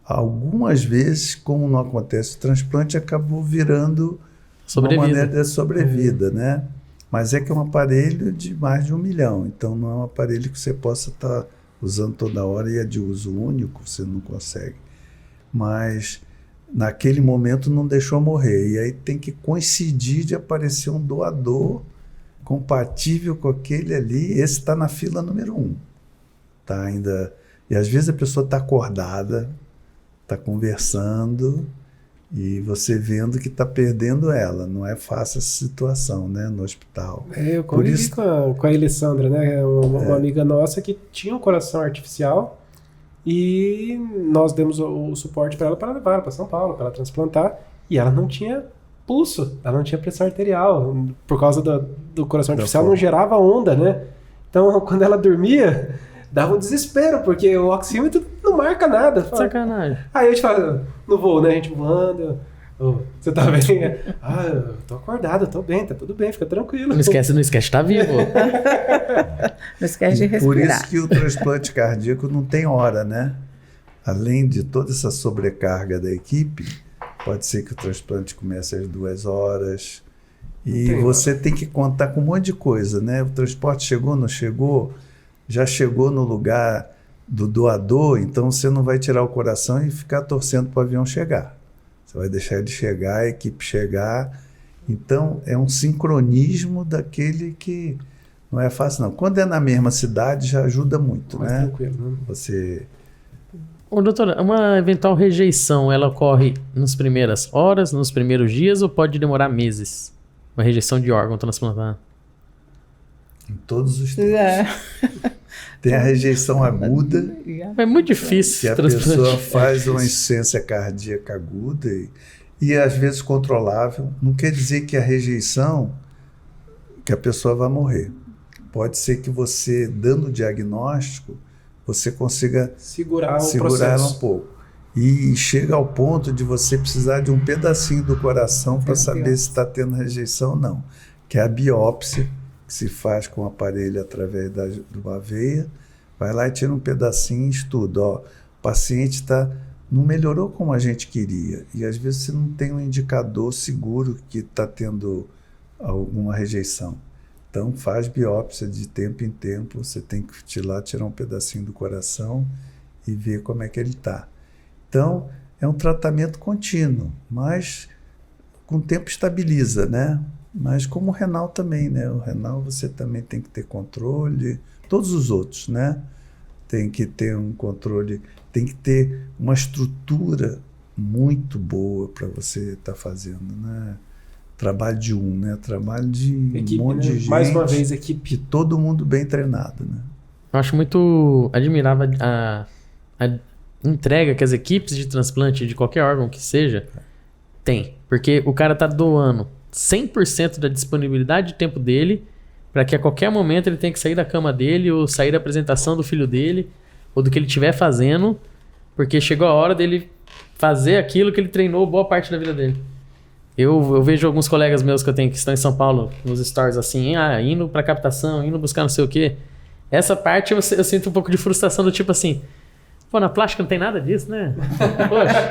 Algumas vezes, como não acontece o transplante, acabou virando uma maneira de sobrevida, né? Mas é que é um aparelho de mais de 1 milhão, então não é um aparelho que você possa estar usando toda hora e é de uso único, você não consegue. Mas naquele momento não deixou morrer, e aí tem que coincidir de aparecer um doador compatível com aquele ali. Esse está na fila número 1. Tá ainda, e às vezes a pessoa está acordada, está conversando, e você vendo que está perdendo ela. Não é fácil essa situação, né, no hospital. Eu convivi com a Alessandra, né, uma amiga nossa que tinha um coração artificial, e nós demos o suporte para ela para levar para São Paulo, para ela transplantar, e ela não tinha pulso, ela não tinha pressão arterial, por causa do coração artificial não gerava onda, né? Então, quando ela dormia, dava um desespero, porque o oxímetro não marca nada. Sacanagem. Aí eu te falo, no voo, né? A gente voando. Você tá bem? Eu tô acordado, eu tô bem, tá tudo bem, fica tranquilo. Não esquece de tá vivo. Não esquece de respirar. Por isso que o transplante cardíaco não tem hora, né? Além de toda essa sobrecarga da equipe, pode ser que o transplante comece às 2 horas. E você tem que contar com um monte de coisa, né? O transporte chegou, não chegou, já chegou no lugar do doador, então você não vai tirar o coração e ficar torcendo para o avião chegar. Você vai deixar ele chegar, a equipe chegar. Então, é um sincronismo daquele que não é fácil, não. Quando é na mesma cidade, já ajuda muito, né? Tranquilo, né? Você... Ô, doutora, uma eventual rejeição, ela ocorre nas primeiras horas, nos primeiros dias, ou pode demorar meses? Uma rejeição de órgão transplantado? Em todos os tempos. Tem a rejeição aguda. É muito difícil. Que a pessoa faz uma insuficiência cardíaca aguda e às vezes controlável. Não quer dizer que a rejeição, que a pessoa vai morrer. Pode ser que você, dando o diagnóstico, você consiga segurar ela um pouco. E chega ao ponto de você precisar de um pedacinho do coração para saber se está tendo rejeição ou não. Que é a biópsia, que se faz com o aparelho através de uma veia, vai lá e tira um pedacinho e estuda. O paciente não melhorou como a gente queria. E às vezes você não tem um indicador seguro que está tendo alguma rejeição. Então faz biópsia de tempo em tempo, você tem que ir lá tirar um pedacinho do coração e ver como é que ele está. Então é um tratamento contínuo, mas com o tempo estabiliza, né? Mas como o renal também, né? O renal você também tem que ter controle, todos os outros, né? Tem que ter um controle, tem que ter uma estrutura muito boa para você estar fazendo, né? Trabalho de né? Trabalho de equipe, um monte de gente. Mais uma vez, equipe. E todo mundo bem treinado, né? eu acho muito admirável a entrega que as equipes de transplante de qualquer órgão que seja tem. Porque o cara tá doando 100% da disponibilidade de tempo dele para que a qualquer momento ele tenha que sair da cama dele ou sair da apresentação do filho dele ou do que ele estiver fazendo, porque chegou a hora dele fazer aquilo que ele treinou boa parte da vida dele. Eu vejo alguns colegas meus que eu tenho que estão em São Paulo nos stories assim, indo pra captação, indo buscar não sei o quê. Essa parte eu sinto um pouco de frustração do tipo assim, pô, na plástica não tem nada disso, né? Poxa,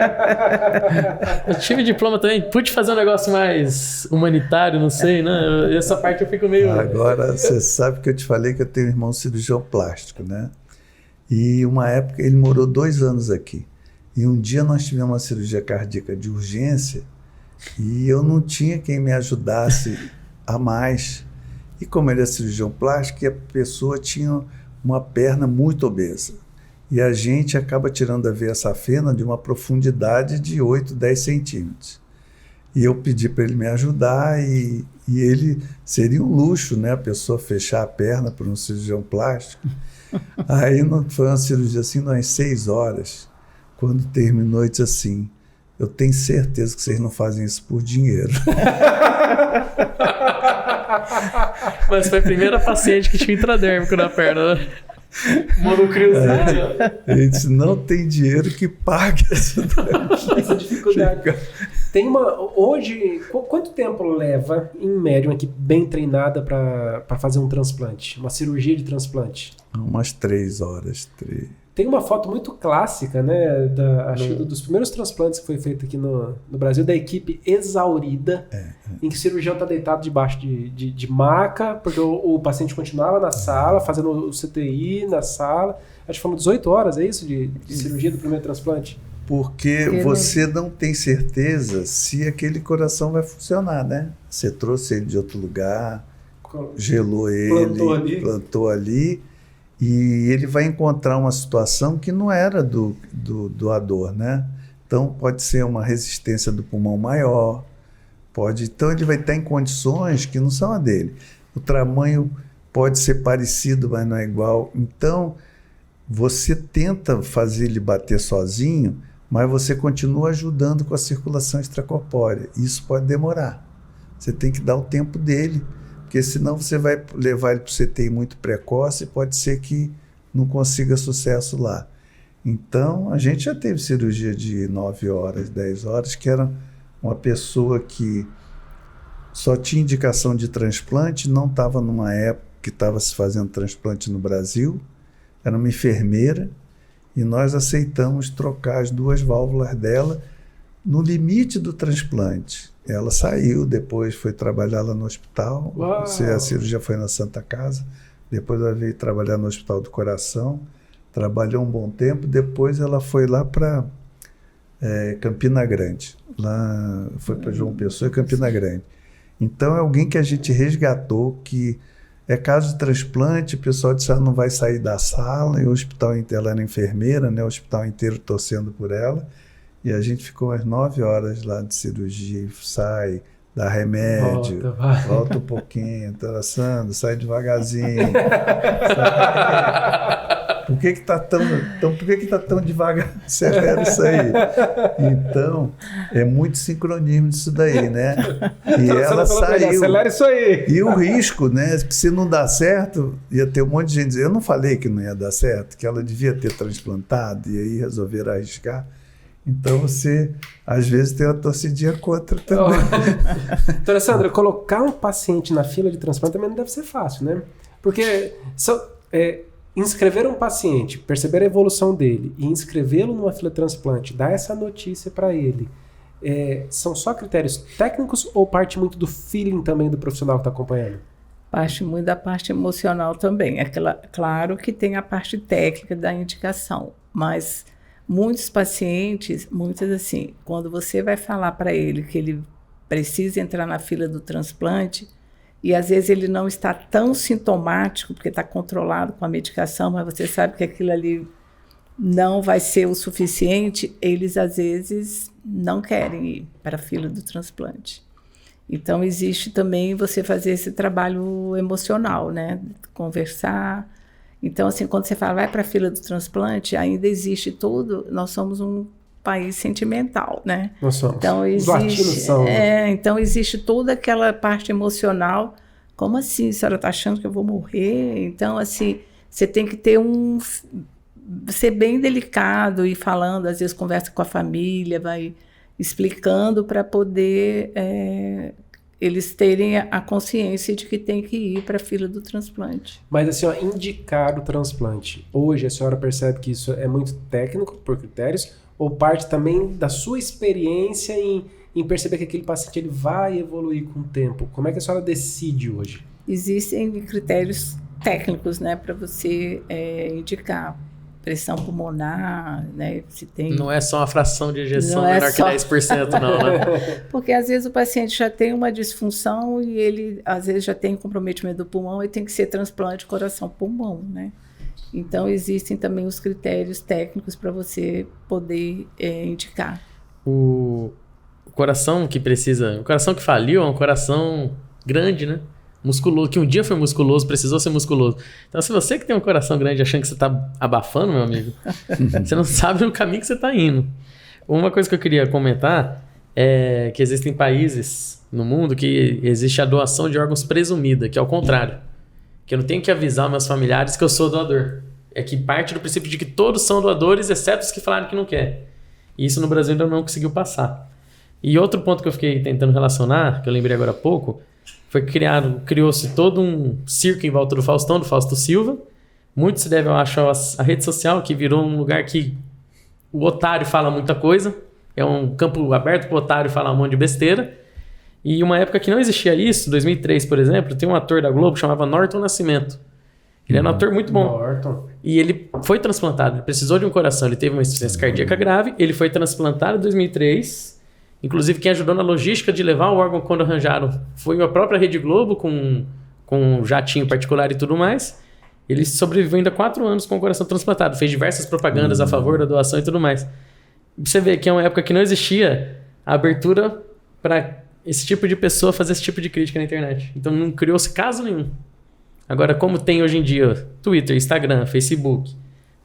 eu tive diploma também, pude fazer um negócio mais humanitário, não sei, né? Essa parte eu fico meio... Agora, você sabe que eu te falei que eu tenho um irmão cirurgião plástico, né? E uma época ele morou 2 anos aqui. E um dia nós tivemos uma cirurgia cardíaca de urgência e eu não tinha quem me ajudasse a mais. E como ele é cirurgião plástico, a pessoa tinha uma perna muito obesa. E a gente acaba tirando a veia safena de uma profundidade de 8, 10 centímetros. E eu pedi para ele me ajudar e ele seria um luxo, né? A pessoa fechar a perna por um cirurgião plástico. Aí foi uma cirurgia assim, umas 6 horas. Quando terminou, eu disse assim, eu tenho certeza que vocês não fazem isso por dinheiro. Mas foi a primeira paciente que tinha intradérmico na perna, né? Monocriozinho. Ele disse, não tem dinheiro que pague essa dificuldade. Tem hoje, quanto tempo leva, em média, uma equipe bem treinada para fazer um transplante? Uma cirurgia de transplante? Umas 3 horas. Tem uma foto muito clássica, né? Acho que dos primeiros transplantes que foi feito aqui no Brasil, da equipe exaurida, em que o cirurgião está deitado debaixo de maca, porque o paciente continuava na sala, fazendo o CTI na sala. Acho que foram 18 horas, é isso? De cirurgia do primeiro transplante? Porque você não tem certeza se aquele coração vai funcionar, né? Você trouxe ele de outro lugar, gelou ele, plantou ali. E ele vai encontrar uma situação que não era do doador, né? Então, pode ser uma resistência do pulmão maior, então ele vai estar em condições que não são a dele. O tamanho pode ser parecido, mas não é igual. Então, você tenta fazer ele bater sozinho, mas você continua ajudando com a circulação extracorpórea. Isso pode demorar. Você tem que dar o tempo dele, porque senão você vai levar ele para o CTI muito precoce e pode ser que não consiga sucesso lá. Então, a gente já teve cirurgia de 9 horas, 10 horas, que era uma pessoa que só tinha indicação de transplante, não estava numa época que estava se fazendo transplante no Brasil, era uma enfermeira, e nós aceitamos trocar as 2 válvulas dela no limite do transplante. Ela saiu, depois foi trabalhar lá no hospital. A cirurgia foi na Santa Casa. Depois ela veio trabalhar no Hospital do Coração. Trabalhou um bom tempo. Depois ela foi lá para Campina Grande. Lá foi para João Pessoa e Campina Grande. Então é alguém que a gente resgatou, que é caso de transplante, o pessoal disse não vai sair da sala. E o hospital inteiro, ela era enfermeira, né? O hospital inteiro torcendo por ela. E a gente ficou umas 9 horas lá de cirurgia, sai, dá remédio, volta um pouquinho, traçando, sai devagarzinho. Por que tá tão devagar? Acelera isso aí. Então, é muito sincronismo disso daí, né? E ela saiu. Acelera isso aí. E o risco, né? Se não dá certo, ia ter um monte de gente dizendo, eu não falei que não ia dar certo, que ela devia ter transplantado, e aí resolveram arriscar. Então você, às vezes, tem uma torcidinha contra também. Doutora Sandra, colocar um paciente na fila de transplante também não deve ser fácil, né? Porque inscrever um paciente, perceber a evolução dele e inscrevê-lo numa fila de transplante, dar essa notícia para ele, são só critérios técnicos ou parte muito do feeling também do profissional que está acompanhando? Parte muito da parte emocional também. Claro que tem a parte técnica da indicação, mas muitos pacientes, assim, quando você vai falar para ele que ele precisa entrar na fila do transplante, e às vezes ele não está tão sintomático, porque está controlado com a medicação, mas você sabe que aquilo ali não vai ser o suficiente, eles às vezes não querem ir para a fila do transplante. Então, existe também você fazer esse trabalho emocional, né? Conversar. Então, assim, quando você fala, vai para a fila do transplante, ainda existe tudo, nós somos um país sentimental, né? Nós somos. Então, Os latinos são. então existe toda aquela parte emocional. Como assim? A senhora está achando que eu vou morrer? Então, assim, você tem que ter ser bem delicado e falando, às vezes conversa com a família, vai explicando para poder eles terem a consciência de que tem que ir para a fila do transplante. Mas assim, ó, indicar o transplante. Hoje a senhora percebe que isso é muito técnico, por critérios, ou parte também da sua experiência em perceber que aquele paciente ele vai evoluir com o tempo? Como é que a senhora decide hoje? Existem critérios técnicos, né, para você indicar. Pressão pulmonar, né? Se tem... Não é só uma fração de ejeção menor que 10%, não, né? Porque às vezes o paciente já tem uma disfunção e ele às vezes já tem comprometimento do pulmão e tem que ser transplante coração-pulmão, né? Então existem também os critérios técnicos para você poder indicar. O coração que precisa... O coração que faliu é um coração grande, né? Musculoso, que um dia foi musculoso, precisou ser musculoso. Então, se você que tem um coração grande achando que você está abafando, meu amigo, você não sabe o caminho que você está indo. Uma coisa que eu queria comentar é que existem países no mundo que existe a doação de órgãos presumida, que é o contrário. Que eu não tenho que avisar meus familiares que eu sou doador. É que parte do princípio de que todos são doadores, exceto os que falaram que não quer. E isso no Brasil ainda não conseguiu passar. E outro ponto que eu fiquei tentando relacionar, que eu lembrei agora há pouco, foi criou-se todo um circo em volta do Faustão, do Fausto Silva. Muito se deve, eu acho, à rede social, que virou um lugar que o otário fala muita coisa. É um campo aberto para o otário falar um monte de besteira. E uma época que não existia isso, 2003, por exemplo, tem um ator da Globo que chamava Norton Nascimento. Ele era um ator muito bom. Norton. E ele foi transplantado, ele precisou de um coração, ele teve uma insuficiência cardíaca grave, ele foi transplantado em 2003. Inclusive, quem ajudou na logística de levar o órgão quando arranjaram foi a própria Rede Globo, com um jatinho particular e tudo mais. Ele sobreviveu ainda 4 anos com o coração transplantado. Fez diversas propagandas a favor da doação e tudo mais. Você vê que é uma época que não existia a abertura para esse tipo de pessoa fazer esse tipo de crítica na internet. Então, não criou-se caso nenhum. Agora, como tem hoje em dia Twitter, Instagram, Facebook,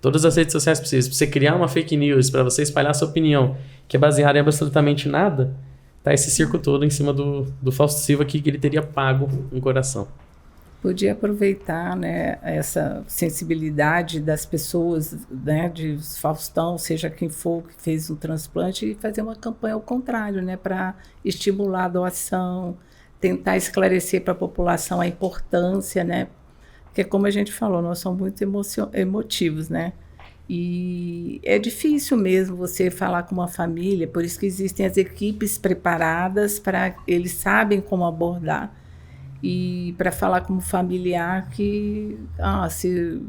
todas as redes sociais possíveis, para você criar uma fake news, para você espalhar sua opinião, que é baseada em absolutamente nada, tá esse circo todo em cima do Fausto Silva que ele teria pago um coração. Podia aproveitar, né, essa sensibilidade das pessoas, né, de Faustão, seja quem for que fez um transplante, e fazer uma campanha ao contrário, né, para estimular a doação, tentar esclarecer para a população a importância, né, porque como a gente falou, nós somos muito emotivos, né, e é difícil mesmo você falar com uma família, por isso que existem as equipes preparadas para eles sabem como abordar. E para falar como familiar que se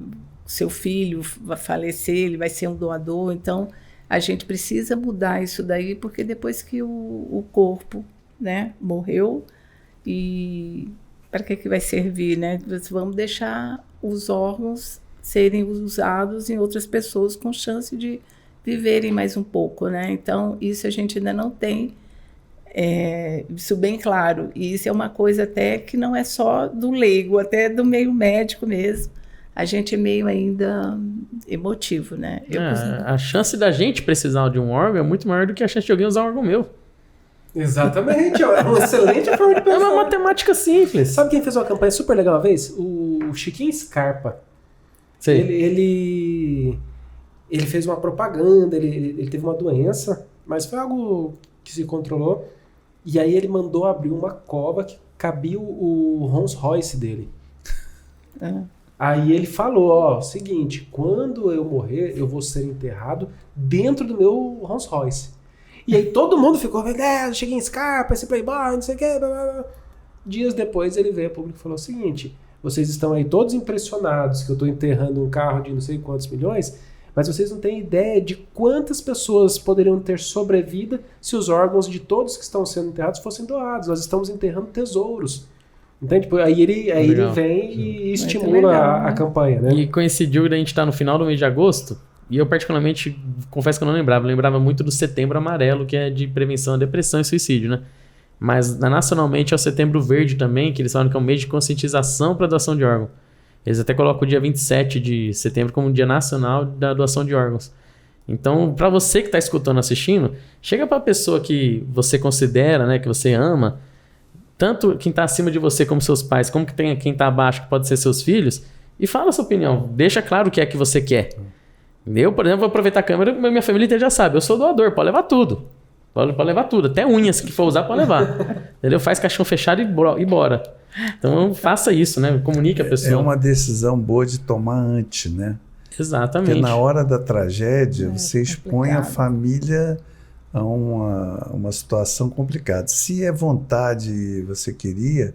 seu filho vai falecer, ele vai ser um doador. Então, a gente precisa mudar isso daí, porque depois que o corpo, né, morreu, e para que vai servir? Né? Vamos deixar os órgãos serem usados em outras pessoas com chance de viverem mais um pouco. Né? Então, isso a gente ainda não tem. Isso bem claro, e isso é uma coisa até que não é só do leigo, até do meio médico mesmo, a gente é meio ainda emotivo, né? A chance da gente precisar de um órgão é muito maior do que a chance de alguém usar um órgão meu. Exatamente, é uma excelente forma de pensar. É uma matemática simples. Sabe quem fez uma campanha super legal uma vez? O Chiquinho Scarpa. Sei. Ele fez uma propaganda, ele teve uma doença, mas foi algo que se controlou. E aí ele mandou abrir uma cova que cabia o Rolls Royce dele. Aí ele falou, seguinte, quando eu morrer, eu vou ser enterrado dentro do meu Rolls Royce. E aí todo mundo ficou, cheguei em Scarpa, esse playboy, não sei o quê. Blá, blá, blá. Dias depois ele veio a público e falou o seguinte, vocês estão aí todos impressionados que eu estou enterrando um carro de não sei quantos milhões, mas vocês não têm ideia de quantas pessoas poderiam ter sobrevida se os órgãos de todos que estão sendo enterrados fossem doados. Nós estamos enterrando tesouros. Entende? Aí ele vem e estimula a campanha. Né? E coincidiu da gente estar no final do mês de agosto, e eu particularmente, confesso que eu não lembrava. Eu lembrava muito do Setembro Amarelo, que é de prevenção à depressão e suicídio, né? Mas nacionalmente é o Setembro Verde também, que eles falam que é um mês de conscientização para doação de órgão. Eles até colocam o dia 27 de setembro como Dia Nacional da Doação de Órgãos. Então, para você que está escutando, assistindo, chega para a pessoa que você considera, né, que você ama, tanto quem está acima de você como seus pais, como que tem quem está abaixo, que pode ser seus filhos, e fala a sua opinião. Deixa claro o que é que você quer. Eu, por exemplo, vou aproveitar a câmera, minha família inteira já sabe, eu sou doador, pode levar tudo. Pode levar tudo, até unhas que for usar, pode levar. Entendeu? Faz caixão fechado e bora. Então, faça isso, né? Comunique a pessoa. É uma decisão boa de tomar antes, né? Exatamente. Porque na hora da tragédia, você expõe a complicado. família a uma situação complicada. Se é vontade você queria,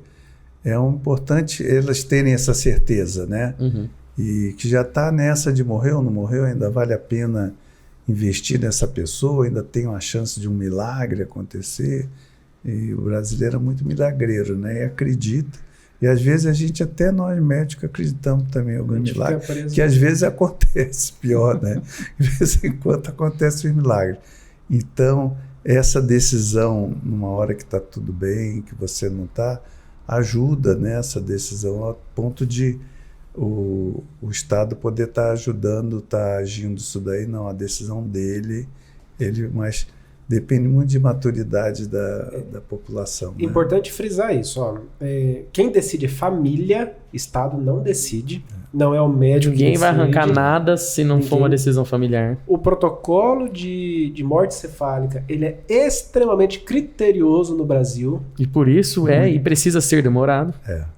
é importante elas terem essa certeza, né? Uhum. E que já está nessa de morreu ou não morreu, ainda vale a pena investir nessa pessoa, ainda tem uma chance de um milagre acontecer. E o brasileiro é muito milagreiro, né? E acredita. E às vezes a gente, até nós médicos, acreditamos também em algum milagre, que às vezes acontece, pior, né? De vez em quando acontece um milagre. Então, essa decisão, numa hora que está tudo bem, que você não está, ajuda nessa decisão a ponto de o Estado poder estar ajudando, estar agindo isso daí. Não, a decisão dele, mas depende muito de maturidade da população. Né? Importante frisar isso. Ó. Quem decide é família, Estado não decide. Não é o médico Ninguém que vai decide. arrancar nada se não for uma decisão familiar. O protocolo de morte cefálica, ele é extremamente criterioso no Brasil. E por isso e precisa ser demorado.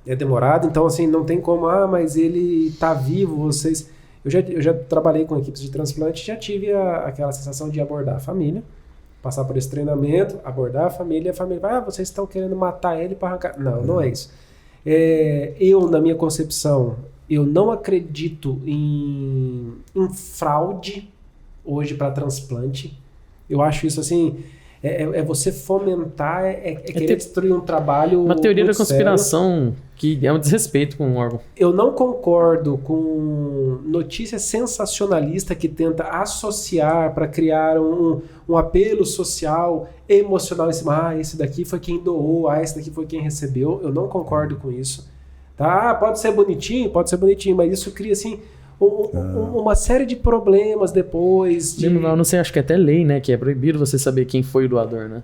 É demorado, então assim, não tem como, mas ele tá vivo, vocês... Eu já trabalhei com equipes de transplante, já tive aquela sensação de abordar a família, passar por esse treinamento, abordar a família vai, vocês estão querendo matar ele para arrancar. Não, não é isso. Eu, na minha concepção, eu não acredito em fraude hoje para transplante. Eu acho isso assim, você fomentar, querer destruir um trabalho. Uma teoria da muito conspiração sério. que é um desrespeito com o órgão. Eu não concordo com notícia sensacionalista que tenta associar para criar um apelo social, emocional em cima. Esse daqui foi quem doou, esse daqui foi quem recebeu. Eu não concordo com isso. Tá? Pode ser bonitinho, mas isso cria assim uma série de problemas depois. Eu não sei, acho que é até lei, né? Que é proibido você saber quem foi o doador, né?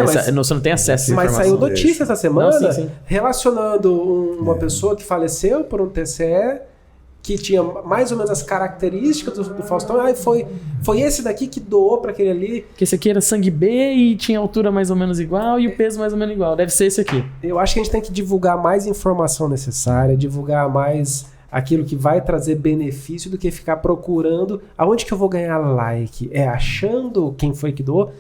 Você não tem acesso a essa Mas informação. saiu notícia essa semana sim. relacionando uma pessoa que faleceu por um TCE, que tinha mais ou menos as características do Faustão. Foi esse daqui que doou para aquele ali. Que esse aqui era sangue B e tinha altura mais ou menos igual e o peso mais ou menos igual. Deve ser esse aqui. Eu acho que a gente tem que divulgar mais informação necessária, divulgar mais aquilo que vai trazer benefício do que ficar procurando aonde que eu vou ganhar like. Achando quem foi que doou?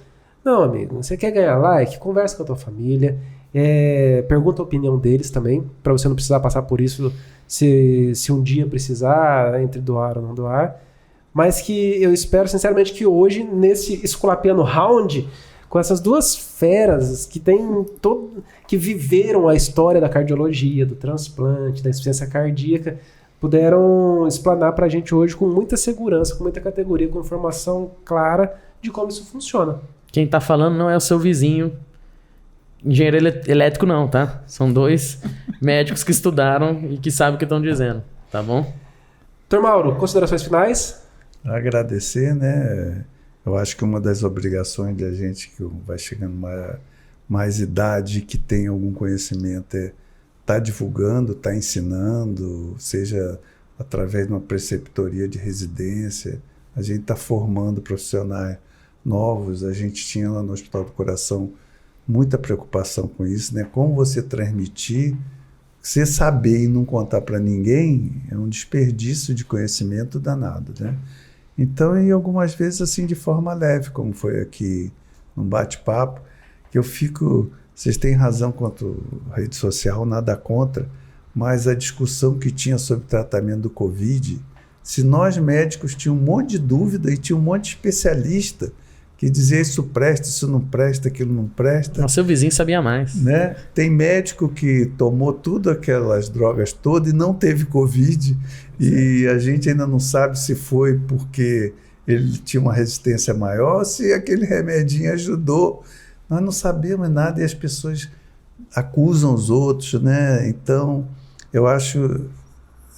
Não, amigo. Você quer ganhar like? Conversa com a tua família. Pergunta a opinião deles também, para você não precisar passar por isso se um dia precisar, entre doar ou não doar. Mas que eu espero sinceramente que hoje, nesse Esculapiano Round, com essas duas feras que viveram a história da cardiologia, do transplante, da insuficiência cardíaca, puderam explanar para a gente hoje com muita segurança, com muita categoria, com informação clara de como isso funciona. Quem tá falando não é o seu vizinho engenheiro elétrico não, tá? São dois médicos que estudaram e que sabem o que estão dizendo, tá bom? Dr. Mauro, considerações finais? Agradecer, né? Eu acho que uma das obrigações da gente que vai chegando mais idade, que tem algum conhecimento, é estar divulgando, estar ensinando, seja através de uma preceptoria de residência. A gente está formando profissionais novos. A gente tinha lá no Hospital do Coração muita preocupação com isso, né? Como você transmitir, você saber e não contar para ninguém é um desperdício de conhecimento danado, né? Então, e algumas vezes assim de forma leve, como foi aqui num bate-papo, que eu fico... Vocês têm razão quanto à rede social, nada contra, mas a discussão que tinha sobre o tratamento do Covid, se nós médicos tínhamos um monte de dúvida e tinha um monte de especialista que dizia isso presta, isso não presta, aquilo não presta. Nossa, seu vizinho sabia mais. Né? Tem médico que tomou tudo aquelas drogas todas e não teve Covid, e a gente ainda não sabe se foi porque ele tinha uma resistência maior ou se aquele remedinho ajudou. Nós não sabemos nada e as pessoas acusam os outros, né? Então, eu acho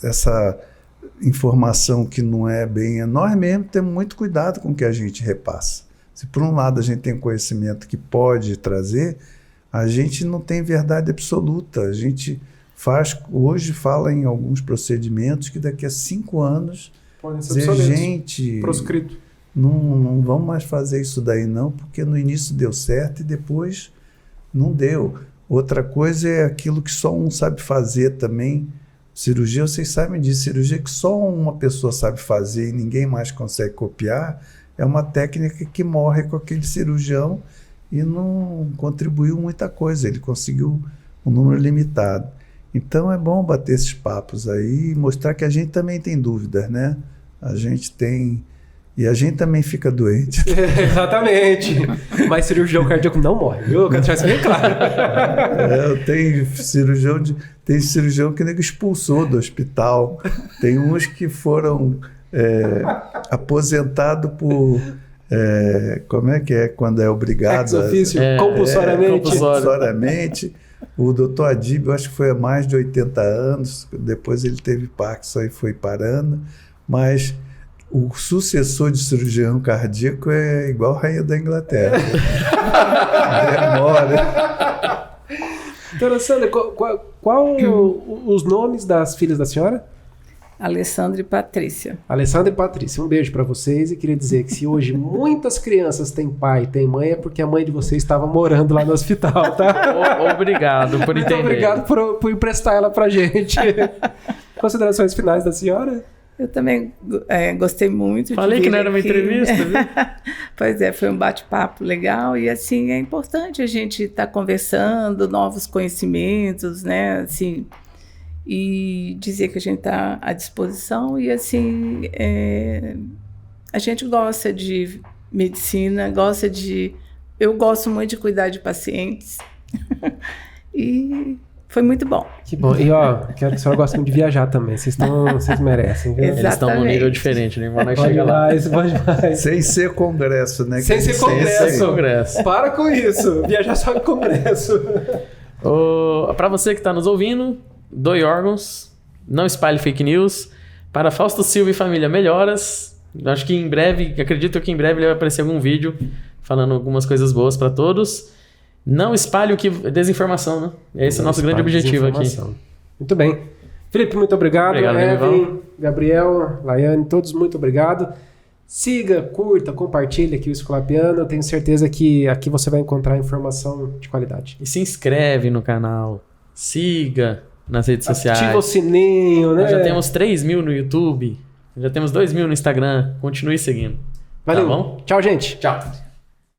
essa informação que não é bem... Nós mesmos temos muito cuidado com o que a gente repassa. Se por um lado a gente tem conhecimento que pode trazer, a gente não tem verdade absoluta. A gente hoje fala em alguns procedimentos que daqui a 5 anos podem ser obsoletos, gente, proscrito. Não vamos mais fazer isso daí não, porque no início deu certo e depois não deu. Outra coisa é aquilo que só um sabe fazer também. Cirurgia, vocês sabem disso, cirurgia que só uma pessoa sabe fazer e ninguém mais consegue copiar, é uma técnica que morre com aquele cirurgião e não contribuiu muita coisa, ele conseguiu um número limitado. Então é bom bater esses papos aí e mostrar que a gente também tem dúvidas, né? A gente tem... E a gente também fica doente. Exatamente. Mas cirurgião cardíaco não morre, viu? Eu quero deixar isso bem claro. Tem cirurgião que nego expulsou do hospital. Tem uns que foram aposentados por... como é que é quando é obrigado? Ex-ofício, compulsoriamente. Compulsoriamente. O doutor Adib, eu acho que foi há mais de 80 anos. Depois ele teve Parkinson e foi parando. Mas... o sucessor de cirurgião cardíaco é igual a rainha da Inglaterra. Demora. Doutora Sandra, qual os nomes das filhas da senhora? Alessandra e Patrícia. Alessandra e Patrícia, um beijo para vocês e queria dizer que se hoje muitas crianças têm pai e têm mãe é porque a mãe de vocês estava morando lá no hospital, tá? Obrigado por entender. Muito obrigado por emprestar ela pra gente. Considerações finais da senhora? Eu também gostei muito. Falei que não era uma entrevista, viu? Pois é, foi um bate-papo legal e assim é importante a gente estar conversando, novos conhecimentos, né? Assim, e dizer que a gente está à disposição e assim a gente gosta de medicina, eu gosto muito de cuidar de pacientes e foi muito bom. Que bom. E quero que a senhora goste muito de viajar também. Vocês merecem, viu? Eles estão num nível diferente, né? Vamos Bom chegar lá. demais. Sem ser congresso, né? Sem ser congresso. Para com isso. Viajar só em congresso. Para você que está nos ouvindo, doe órgãos, não espalhe fake news. Para Fausto Silva e família, melhoras. Acho que acredito que em breve ele vai aparecer algum vídeo falando algumas coisas boas para todos. Não espalhe desinformação, né? Esse é o nosso grande objetivo aqui. Muito bem. Felipe, muito obrigado. Obrigado, Gabriel, Laiane, todos muito obrigado. Siga, curta, compartilhe aqui o Escolapiano. Eu tenho certeza que aqui você vai encontrar informação de qualidade. E se inscreve no canal. Siga nas redes sociais. Ativa o sininho, né? Nós já temos 3.000 no YouTube. Já temos 2.000 no Instagram. Continue seguindo. Valeu. Tá bom? Tchau, gente. Tchau.